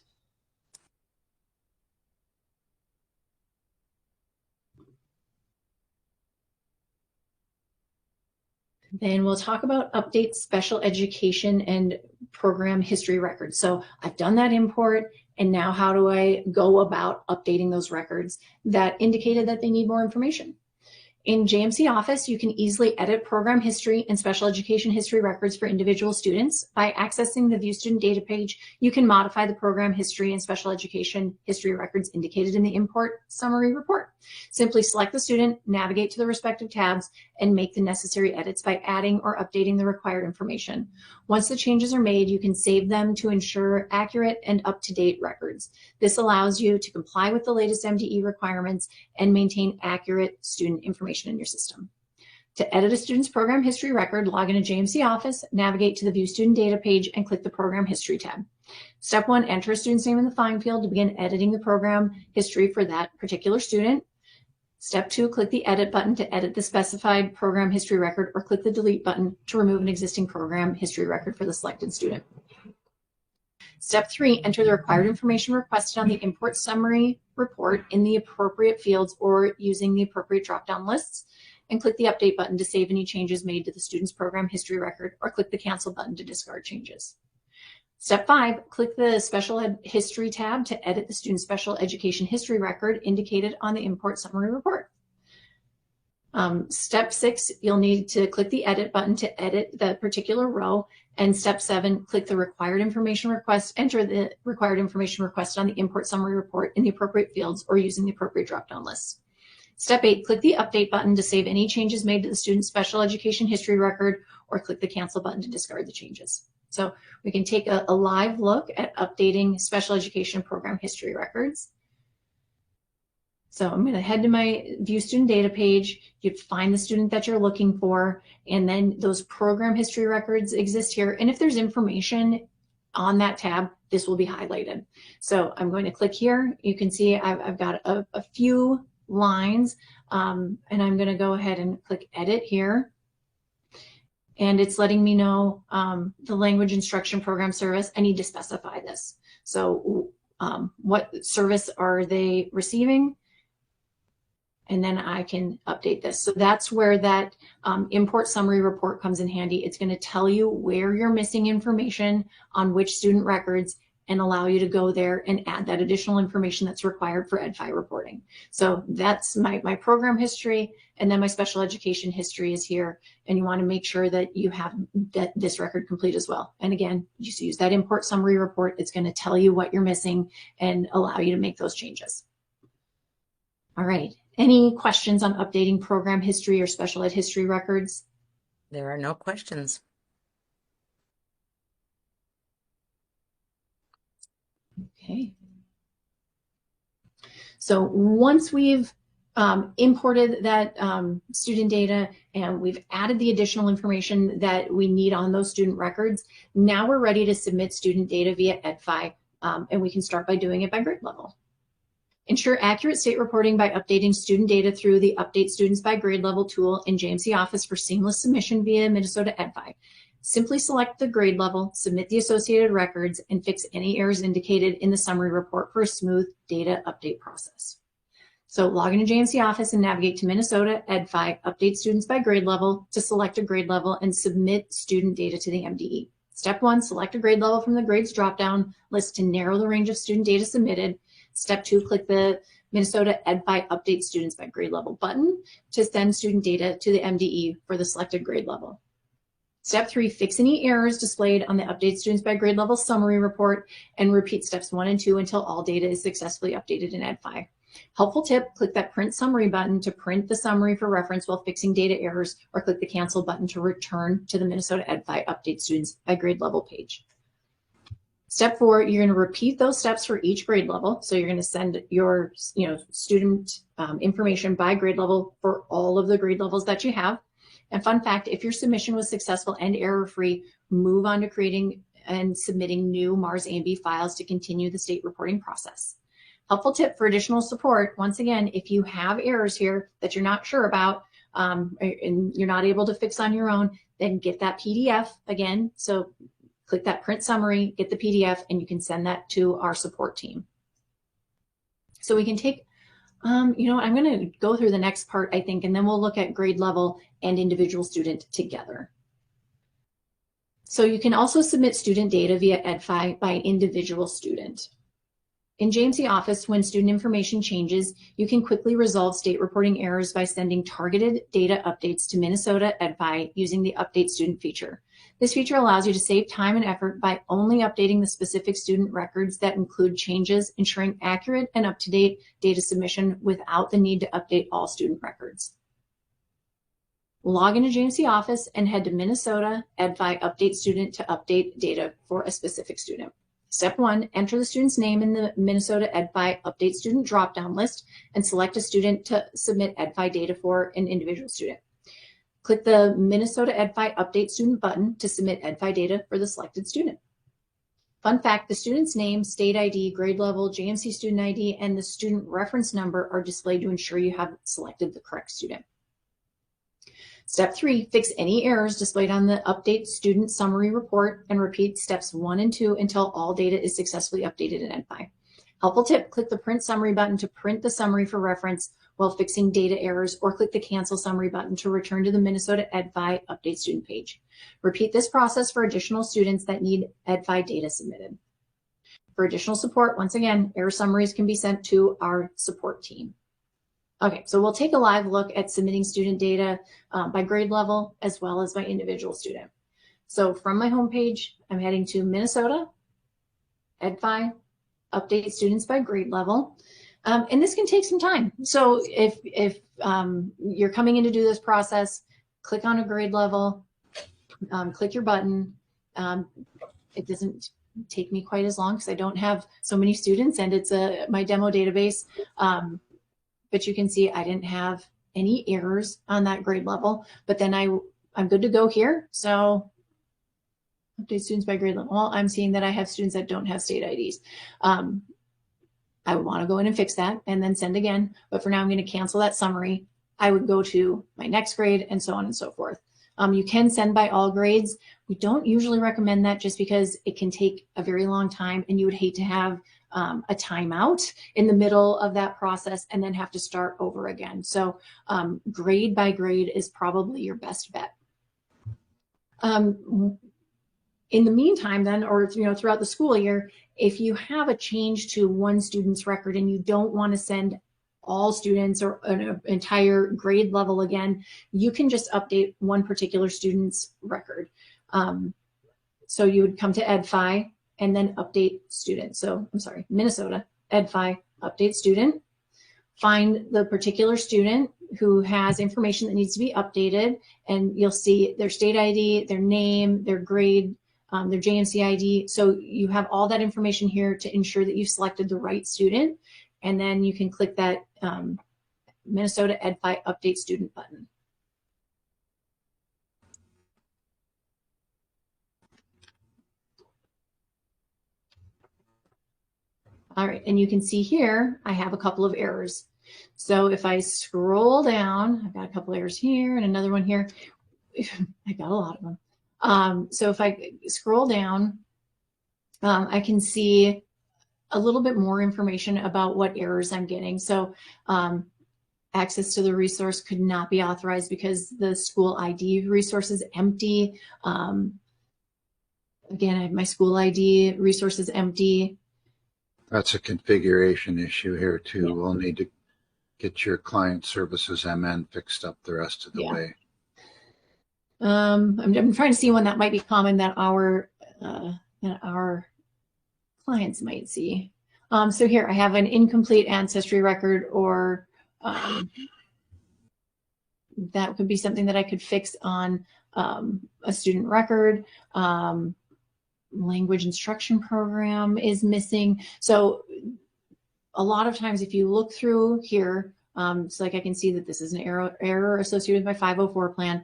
Speaker 1: Then we'll talk about update special education and program history records. So I've done that import, and now how do I go about updating those records that indicated that they need more information? In JMC Office, you can easily edit program history and special education history records for individual students. By accessing the View Student Data page, you can modify the program history and special education history records indicated in the import summary report. Simply select the student, navigate to the respective tabs, and make the necessary edits by adding or updating the required information. Once the changes are made, you can save them to ensure accurate and up-to-date records. This allows you to comply with the latest MDE requirements and maintain accurate student information in your system. To edit a student's program history record, log into JMC Office, navigate to the View Student Data page, and click the Program History tab. Step 1, enter a student's name in the find field to begin editing the program history for that particular student. Step 2, click the Edit button to edit the specified program history record, or click the Delete button to remove an existing program history record for the selected student. Step 3, enter the required information requested on the import summary report in the appropriate fields or using the appropriate drop-down lists, and click the Update button to save any changes made to the student's program history record, or click the Cancel button to discard changes. Step 5, click the Special Ed History tab to edit the student's special education history record indicated on the import summary report. Step 6, you'll need to click the Edit button to edit the particular row. And step 7, click the required information request, enter the required information request on the import summary report in the appropriate fields or using the appropriate drop-down lists. Step 8, click the Update button to save any changes made to the student's special education history record, or click the Cancel button to discard the changes. So we can take a live look at updating special education program history records. So I'm going to head to my View Student Data page. You'd find the student that you're looking for, and then those program history records exist here. And if there's information on that tab, this will be highlighted. So I'm going to click here. You can see I've got a few lines, and I'm going to go ahead and click Edit here. And it's letting me know the language instruction program service. I need to specify this. So what service are they receiving? And then I can update this. So that's where that import summary report comes in handy. It's going to tell you where you're missing information on which student records and allow you to go there and add that additional information that's required for Ed5 reporting. So that's my program history, and then my special education history is here. And you want to make sure that you have this record complete as well. And again, just use that import summary report. It's going to tell you what you're missing and allow you to make those changes. All right. Any questions on updating program history or special ed history records?
Speaker 2: There are no questions.
Speaker 1: Okay. So once we've imported that student data and we've added the additional information that we need on those student records, now we're ready to submit student data via Ed5, and we can start by doing it by grade level. Ensure accurate state reporting by updating student data through the Update Students by Grade Level tool in JMC Office for seamless submission via Minnesota Ed5. Simply select the grade level, submit the associated records, and fix any errors indicated in the summary report for a smooth data update process. So log into JMC Office and navigate to Minnesota Ed5, Update Students by Grade Level to select a grade level and submit student data to the MDE. Step 1, select a grade level from the grades dropdown list to narrow the range of student data submitted. Step 2, click the Minnesota Ed5 Update Students by Grade Level button to send student data to the MDE for the selected grade level. Step 3, fix any errors displayed on the Update Students by Grade Level summary report and repeat steps 1 and 2 until all data is successfully updated in Ed5. Helpful tip, click that Print Summary button to print the summary for reference while fixing data errors, or click the Cancel button to return to the Minnesota Ed5 Update Students by Grade Level page. Step 4, you're going to repeat those steps for each grade level. So you're going to send your student information by grade level for all of the grade levels that you have. And fun fact, if your submission was successful and error-free, move on to creating and submitting new Mars A&B files to continue the state reporting process. Helpful tip for additional support, once again, if you have errors here that you're not sure about and you're not able to fix on your own, then get that PDF again. So click that print summary, get the PDF, and you can send that to our support team. So we can take, I'm going to go through the next part, I think, and then we'll look at grade level and individual student together. So you can also submit student data via EdFi by an individual student. In JMC Office, when student information changes, you can quickly resolve state reporting errors by sending targeted data updates to Minnesota EdFi using the Update Student feature. This feature allows you to save time and effort by only updating the specific student records that include changes, ensuring accurate and up-to-date data submission without the need to update all student records. Log into JMC Office and head to Minnesota EdFi Update Student to update data for a specific student. Step 1, enter the student's name in the Minnesota EdFi Update Student drop-down list and select a student to submit EdFi data for an individual student. Click the Minnesota EdFi Update Student button to submit EdFi data for the selected student. Fun fact, the student's name, state ID, grade level, JMC student ID, and the student reference number are displayed to ensure you have selected the correct student. Step 3, fix any errors displayed on the Update Student Summary Report and repeat steps 1 and 2 until all data is successfully updated in EdFi. Helpful tip, click the Print Summary button to print the summary for reference while fixing data errors, or click the Cancel Summary button to return to the Minnesota EdFi Update Student page. Repeat this process for additional students that need EdFi data submitted. For additional support, once again, error summaries can be sent to our support team. Okay, so we'll take a live look at submitting student data by grade level as well as by individual student. So from my homepage, I'm heading to Minnesota EdFi Update Students by grade level. And this can take some time. So if you're coming in to do this process, click on a grade level, click your button. It doesn't take me quite as long because I don't have so many students and it's my demo database. But you can see I didn't have any errors on that grade level, but then I'm good to go here. So update students by grade level. Well, I'm seeing that I have students that don't have state IDs. I would want to go in and fix that and then send again. But for now, I'm going to cancel that summary. I would go to my next grade and so on and so forth. You can send by all grades. We don't usually recommend that just because it can take a very long time and you would hate to have a timeout in the middle of that process and then have to start over again. So grade by grade is probably your best bet. In the meantime then, or throughout the school year, if you have a change to one student's record and you don't want to send all students or an entire grade level again, you can just update one particular student's record. So you would come to EdFi and then update student. So I'm sorry, Minnesota EdFi update student. Find the particular student who has information that needs to be updated, and you'll see their state ID, their name, their grade, their JMC ID. So you have all that information here to ensure that you've selected the right student, and then you can click that Minnesota EdFi update student button. All right, and you can see here, I have a couple of errors. So if I scroll down, I've got a couple errors here and another one here. I got a lot of them. So if I scroll down, I can see a little bit more information about what errors I'm getting. So access to the resource could not be authorized because the school ID resource is empty. Again, I have my school ID resource is empty.
Speaker 3: That's a configuration issue here too.
Speaker 1: Yeah.
Speaker 3: We'll need to get your client services MN fixed up the rest of the way.
Speaker 1: I'm trying to see one that might be common that our clients might see. So here I have an incomplete ancestry record, or that could be something that I could fix on a student record. Language instruction program is missing. So a lot of times if you look through here, it's like I can see that this is an error associated with my 504 plan.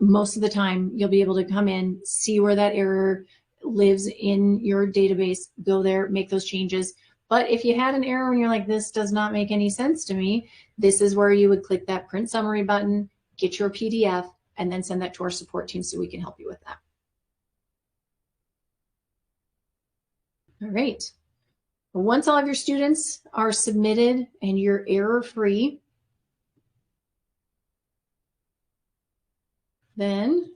Speaker 1: Most of the time you'll be able to come in, see where that error lives in your database, go there, make those changes. But if you had an error and you're like, this does not make any sense to me, this is where you would click that print summary button, get your PDF, and then send that to our support team so we can help you with that. All right. Once all of your students are submitted and you're error-free, then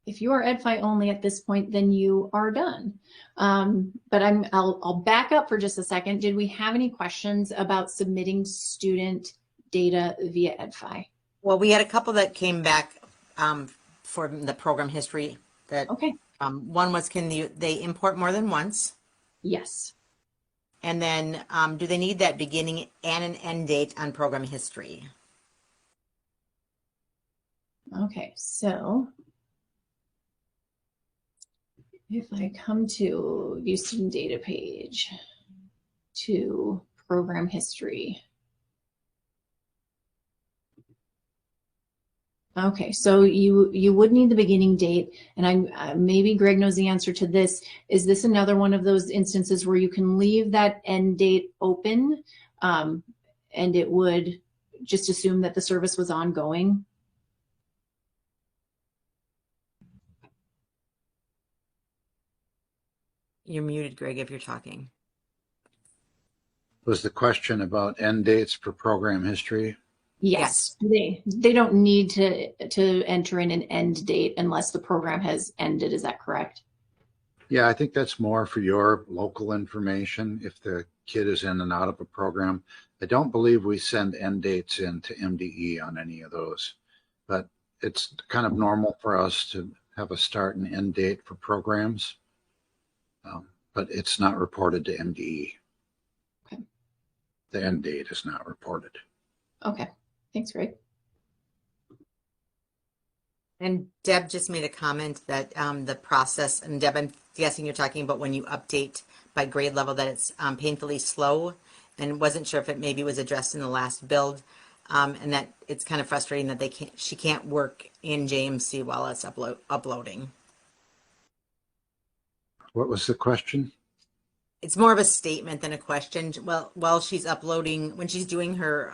Speaker 1: if you are EdFi only at this point, then you are done. But I'll back up for just a second. Did we have any questions about submitting student data via EdFi?
Speaker 2: Well, we had a couple that came back for the program history. That
Speaker 1: Okay.
Speaker 2: One was, can they import more than once?
Speaker 1: Yes.
Speaker 2: And then do they need that beginning and an end date on program history?
Speaker 1: Okay, so if I come to view student data page to program history. Okay, so you would need the beginning date, and maybe Greg knows the answer to this. Is this another one of those instances where you can leave that end date open, and it would just assume that the service was ongoing?
Speaker 2: You're muted, Greg, if you're talking.
Speaker 3: Was the question about end dates for program history?
Speaker 1: Yes. They don't need to enter in an end date unless the program has ended. Is that correct?
Speaker 3: Yeah, I think that's more for your local information if the kid is in and out of a program. I don't believe we send end dates in to MDE on any of those, but it's kind of normal for us to have a start and end date for programs, but it's not reported to MDE.
Speaker 1: Okay.
Speaker 3: The end date is not reported.
Speaker 1: Okay. Thanks, Greg.
Speaker 2: And Deb just made a comment that the process, and Deb, I'm guessing you're talking about when you update by grade level, that it's painfully slow, and wasn't sure if it maybe was addressed in the last build, and that it's kind of frustrating that she can't work in JMC while it's uploading.
Speaker 3: What was the question?
Speaker 2: It's more of a statement than a question. Well, while she's uploading, when she's doing her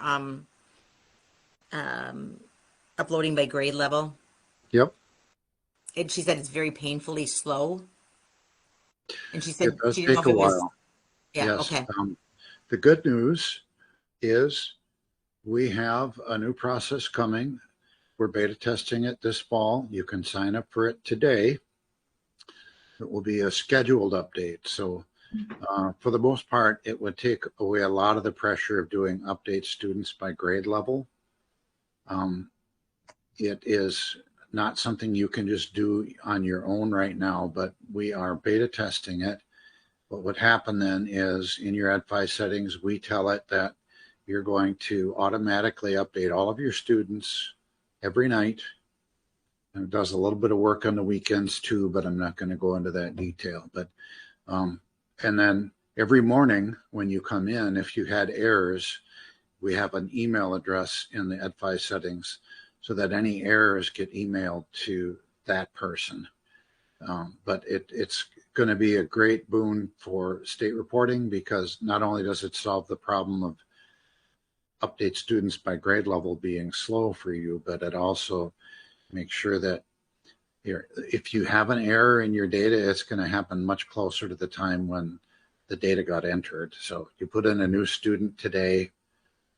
Speaker 2: uploading by grade level.
Speaker 3: Yep.
Speaker 2: She said it's very painfully slow. And she said
Speaker 3: it does
Speaker 2: she didn't
Speaker 3: take
Speaker 2: know
Speaker 3: a
Speaker 2: if it was.
Speaker 3: while.
Speaker 2: Yeah,
Speaker 3: Yes.
Speaker 2: okay.
Speaker 3: The good news is we have a new process coming. We're beta testing it this fall. You can sign up for it today. It will be a scheduled update. So for the most part, it would take away a lot of the pressure of doing update students by grade level. It is not something you can just do on your own right now, but we are beta testing it. What would happen then is in your EdFi settings, we tell it that you're going to automatically update all of your students every night. And it does a little bit of work on the weekends too, but I'm not going to go into that detail. But and then every morning when you come in, if you had errors, we have an email address in the EdFi settings so that any errors get emailed to that person. But it's going to be a great boon for state reporting, because not only does it solve the problem of update students by grade level being slow for you, but it also makes sure that if you have an error in your data, it's going to happen much closer to the time when the data got entered. So you put in a new student today,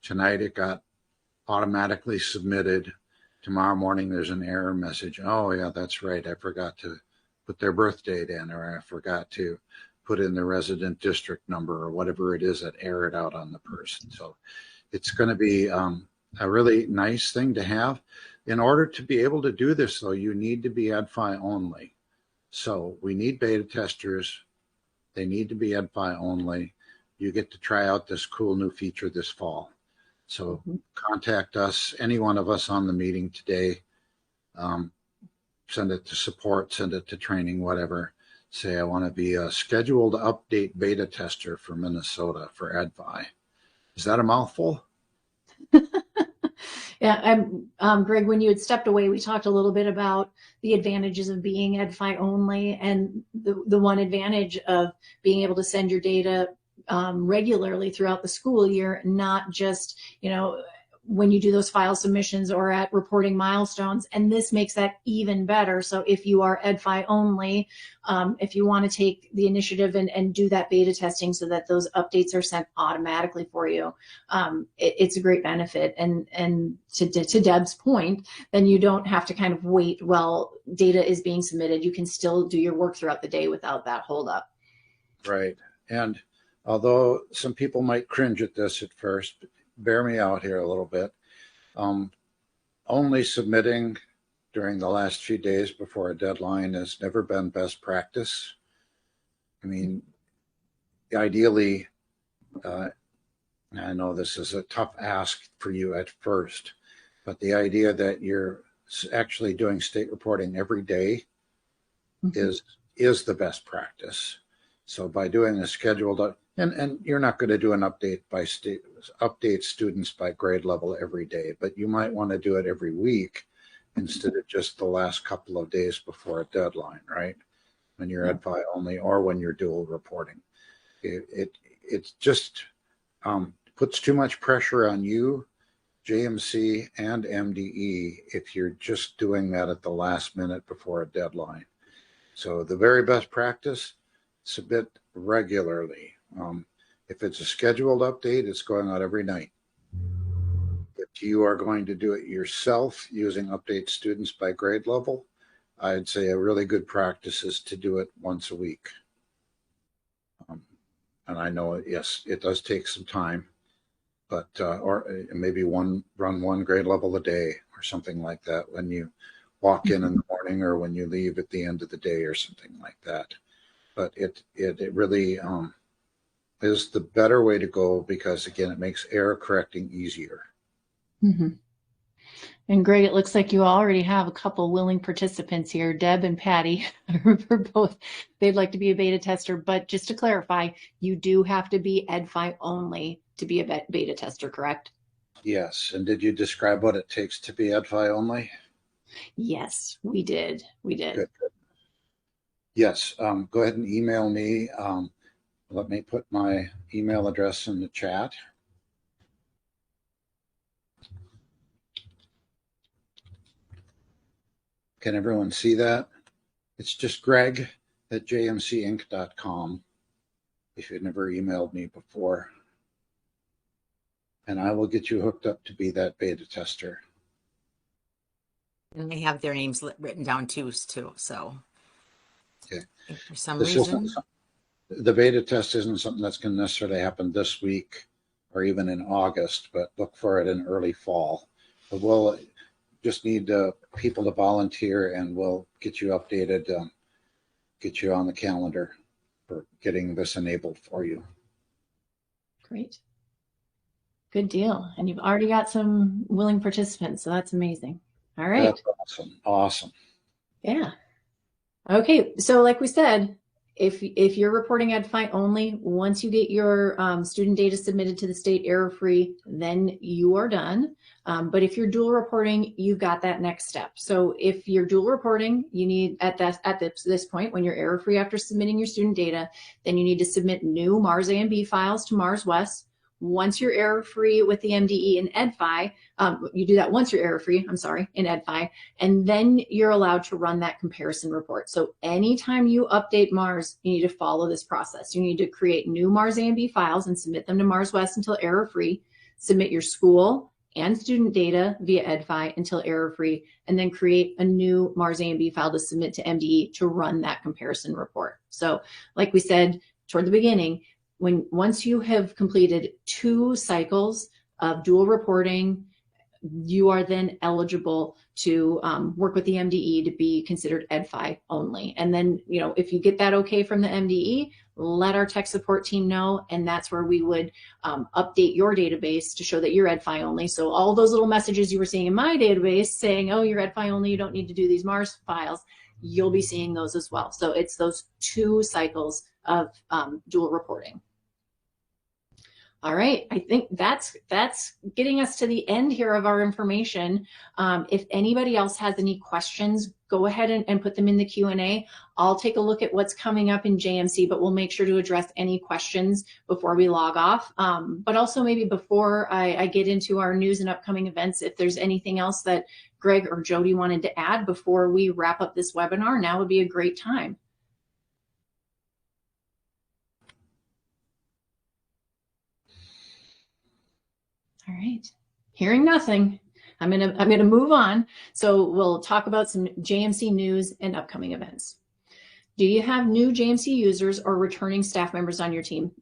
Speaker 3: tonight it got automatically submitted. Tomorrow morning there's an error message. Oh yeah, that's right, I forgot to put their birth date in, or I forgot to put in the resident district number, or whatever it is that errored out on the person. So it's going to be a really nice thing to have. In order to be able to do this, though, you need to be EdFi only. So we need beta testers. They need to be EdFi only. You get to try out this cool new feature this fall. So contact us, any one of us on the meeting today. Send it to support, send it to training, whatever. Say, I want to be a scheduled update beta tester for Minnesota for EdFi. Is that a mouthful?
Speaker 1: Yeah, Greg, when you had stepped away, we talked a little bit about the advantages of being EdFi only, and the one advantage of being able to send your data regularly throughout the school year, not just, when you do those file submissions or at reporting milestones. And this makes that even better. So if you are EdFi only, if you want to take the initiative and do that beta testing so that those updates are sent automatically for you, it's a great benefit. And to Deb's point, then you don't have to kind of wait while data is being submitted. You can still do your work throughout the day without that holdup.
Speaker 3: Right. And although some people might cringe at this at first, bear me out here a little bit. Only submitting during the last few days before a deadline has never been best practice. I mean, ideally, I know this is a tough ask for you at first, but the idea that you're actually doing state reporting every day is the best practice. So by doing a scheduled, and you're not going to do an update by update students by grade level every day, but you might want to do it every week instead of just the last couple of days before a deadline, right? When you're EdFi only or when you're dual reporting. It just puts too much pressure on you, JMC, and MDE if you're just doing that at the last minute before a deadline. So the very best practice, submit regularly. If it's a scheduled update, it's going out every night. If you are going to do it yourself using update students by grade level, I'd say a really good practice is to do it once a week. And I know, yes, it does take some time, but or maybe run one grade level a day or something like that when you walk in the morning or when you leave at the end of the day or something like that. But it really is the better way to go because, again, it makes error correcting easier.
Speaker 1: And Greg, it looks like you already have a couple willing participants here, Deb and Patty, for both. They'd like to be a beta tester, but just to clarify, you do have to be EdFi only to be a beta tester, correct?
Speaker 3: Yes. And did you describe what it takes to be EdFi only?
Speaker 1: Yes, we did.
Speaker 3: Good. Yes. Go ahead and email me. Let me put my email address in the chat. Can everyone see that? It's just greg@jmcinc.com if you've never emailed me before. And I will get you hooked up to be that beta tester.
Speaker 2: And they have their names written down too. So
Speaker 3: okay.
Speaker 2: If for some reason.
Speaker 3: The beta test isn't something that's going to necessarily happen this week or even in August, but look for it in early fall. But we'll just need people to volunteer and we'll get you updated, get you on the calendar for getting this enabled for you.
Speaker 1: Great. Good deal. And you've already got some willing participants, so that's amazing. All right.
Speaker 3: That's awesome.
Speaker 1: Yeah. Okay. So like we said, if you're reporting EdFi only, once you get your student data submitted to the state error-free, then you are done. But if you're dual reporting, you've got that next step. So if you're dual reporting, you need at this point, when you're error-free after submitting your student data, then you need to submit new Mars A and B files to Mars West. Once you're error-free with the MDE and EdFi, you do that once you're error-free, in EdFi, and then you're allowed to run that comparison report. So anytime you update Mars, you need to follow this process. You need to create new Mars A and B files and submit them to Mars West until error-free, submit your school and student data via EdFi until error-free, and then create a new Mars A and B file to submit to MDE to run that comparison report. So like we said toward the beginning, once you have completed 2 cycles of dual reporting, you are then eligible to work with the MDE to be considered EdFi only. And then, if you get that okay from the MDE, let our tech support team know, and that's where we would update your database to show that you're EdFi only. So all those little messages you were seeing in my database saying, oh, you're EdFi only, you don't need to do these Mars files, you'll be seeing those as well. So it's those 2 cycles of dual reporting. All right, I think that's getting us to the end here of our information. If anybody else has any questions, go ahead and put them in the Q&A. I'll take a look at what's coming up in JMC, but we'll make sure to address any questions before we log off. But also maybe before I get into our news and upcoming events, if there's anything else that Greg or Jody wanted to add before we wrap up this webinar, now would be a great time. All right, hearing nothing, I'm gonna move on. So we'll talk about some JMC news and upcoming events. Do you have new JMC users or returning staff members on your team?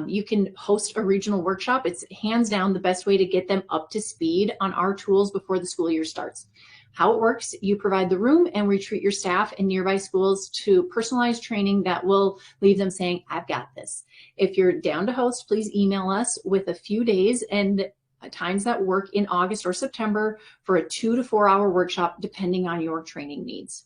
Speaker 1: You can host a regional workshop. It's hands down the best way to get them up to speed on our tools before the school year starts. How it works, you provide the room and we treat your staff in nearby schools to personalized training that will leave them saying, I've got this. If you're down to host, please email us with a few days and times that work in August or September for a 2 to 4 hour workshop, depending on your training needs.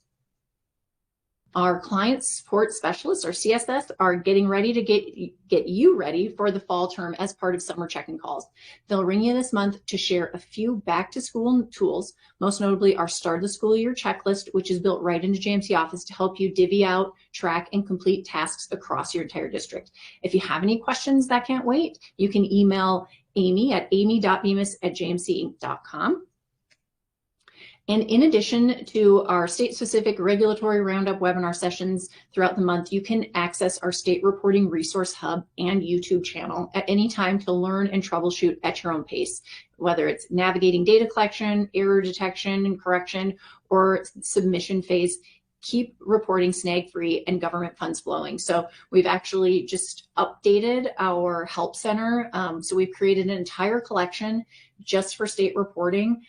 Speaker 1: Our client support specialists, or CSS, are getting ready to get you ready for the fall term as part of summer check-in calls. They'll ring you this month to share a few back-to-school tools, most notably our start of the school year checklist, which is built right into JMC Office to help you divvy out, track, and complete tasks across your entire district. If you have any questions that can't wait, you can email Amy at amy.bemis@jmc.com. And in addition to our state-specific regulatory roundup webinar sessions throughout the month, you can access our state reporting resource hub and YouTube channel at any time to learn and troubleshoot at your own pace, whether it's navigating data collection, error detection and correction, or submission phase. Keep reporting snag-free and government funds flowing. So we've actually just updated our help center. So we've created an entire collection just for state reporting.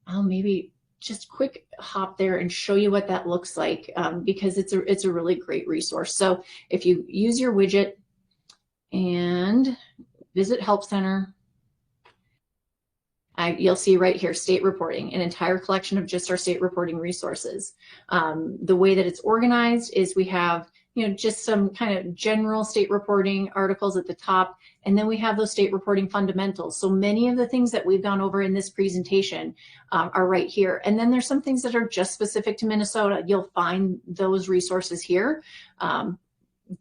Speaker 1: I'll maybe just quick hop there and show you what that looks like because it's a really great resource. So if you use your widget and visit Help Center, you'll see right here, state reporting, an entire collection of just our state reporting resources. The way that it's organized is we have just some kind of general state reporting articles at the top, and then we have those state reporting fundamentals. So many of the things that we've gone over in this presentation are right here. And then there's some things that are just specific to Minnesota. You'll find those resources here.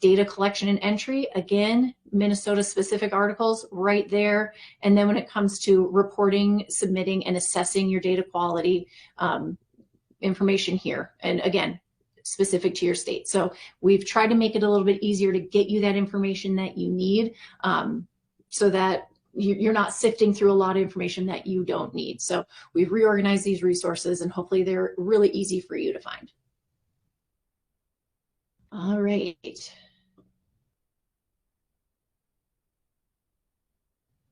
Speaker 1: Data collection and entry, again, Minnesota specific articles right there. And then when it comes to reporting, submitting, and assessing your data quality information here. And again, specific to your state. So we've tried to make it a little bit easier to get you that information that you need so that you're not sifting through a lot of information that you don't need. So we've reorganized these resources and hopefully they're really easy for you to find. All right.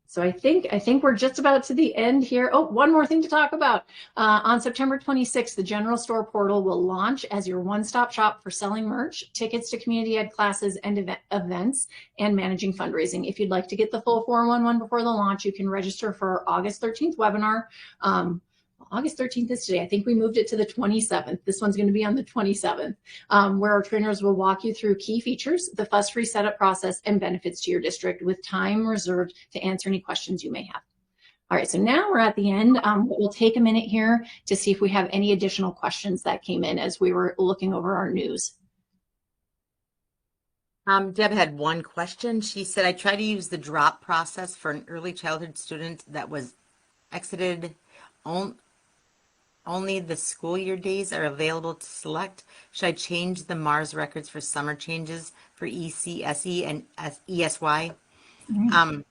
Speaker 1: So I think we're just about to the end here. Oh, one more thing to talk about. On September 26th, the General Store portal will launch as your one-stop shop for selling merch, tickets to community ed classes and events, and managing fundraising. If you'd like to get the full 411 before the launch, you can register for our August 13th webinar. August 13th is today. I think we moved it to the 27th. This one's going to be on the 27th, where our trainers will walk you through key features, the fuss-free setup process, and benefits to your district with time reserved to answer any questions you may have. All right, so now we're at the end. We'll take a minute here to see if we have any additional questions that came in as we were looking over our news.
Speaker 2: Deb had one question. She said, I tried to use the drop process for an early childhood student that was exited only the school year days are available to select. Should I change the Mars records for summer changes for ECSE and ESY? Go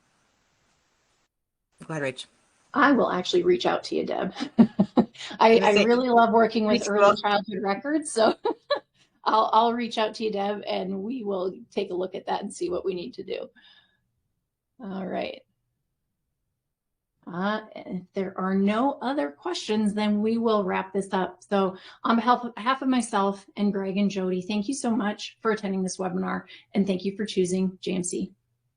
Speaker 2: ahead, Rach.
Speaker 1: I will actually reach out to you, Deb. I really love working with early childhood records, so I'll reach out to you, Deb, and we will take a look at that and see what we need to do. All right. If there are no other questions, then we will wrap this up. So on behalf of myself and Greg and Jody, thank you so much for attending this webinar, and thank you for choosing JMC.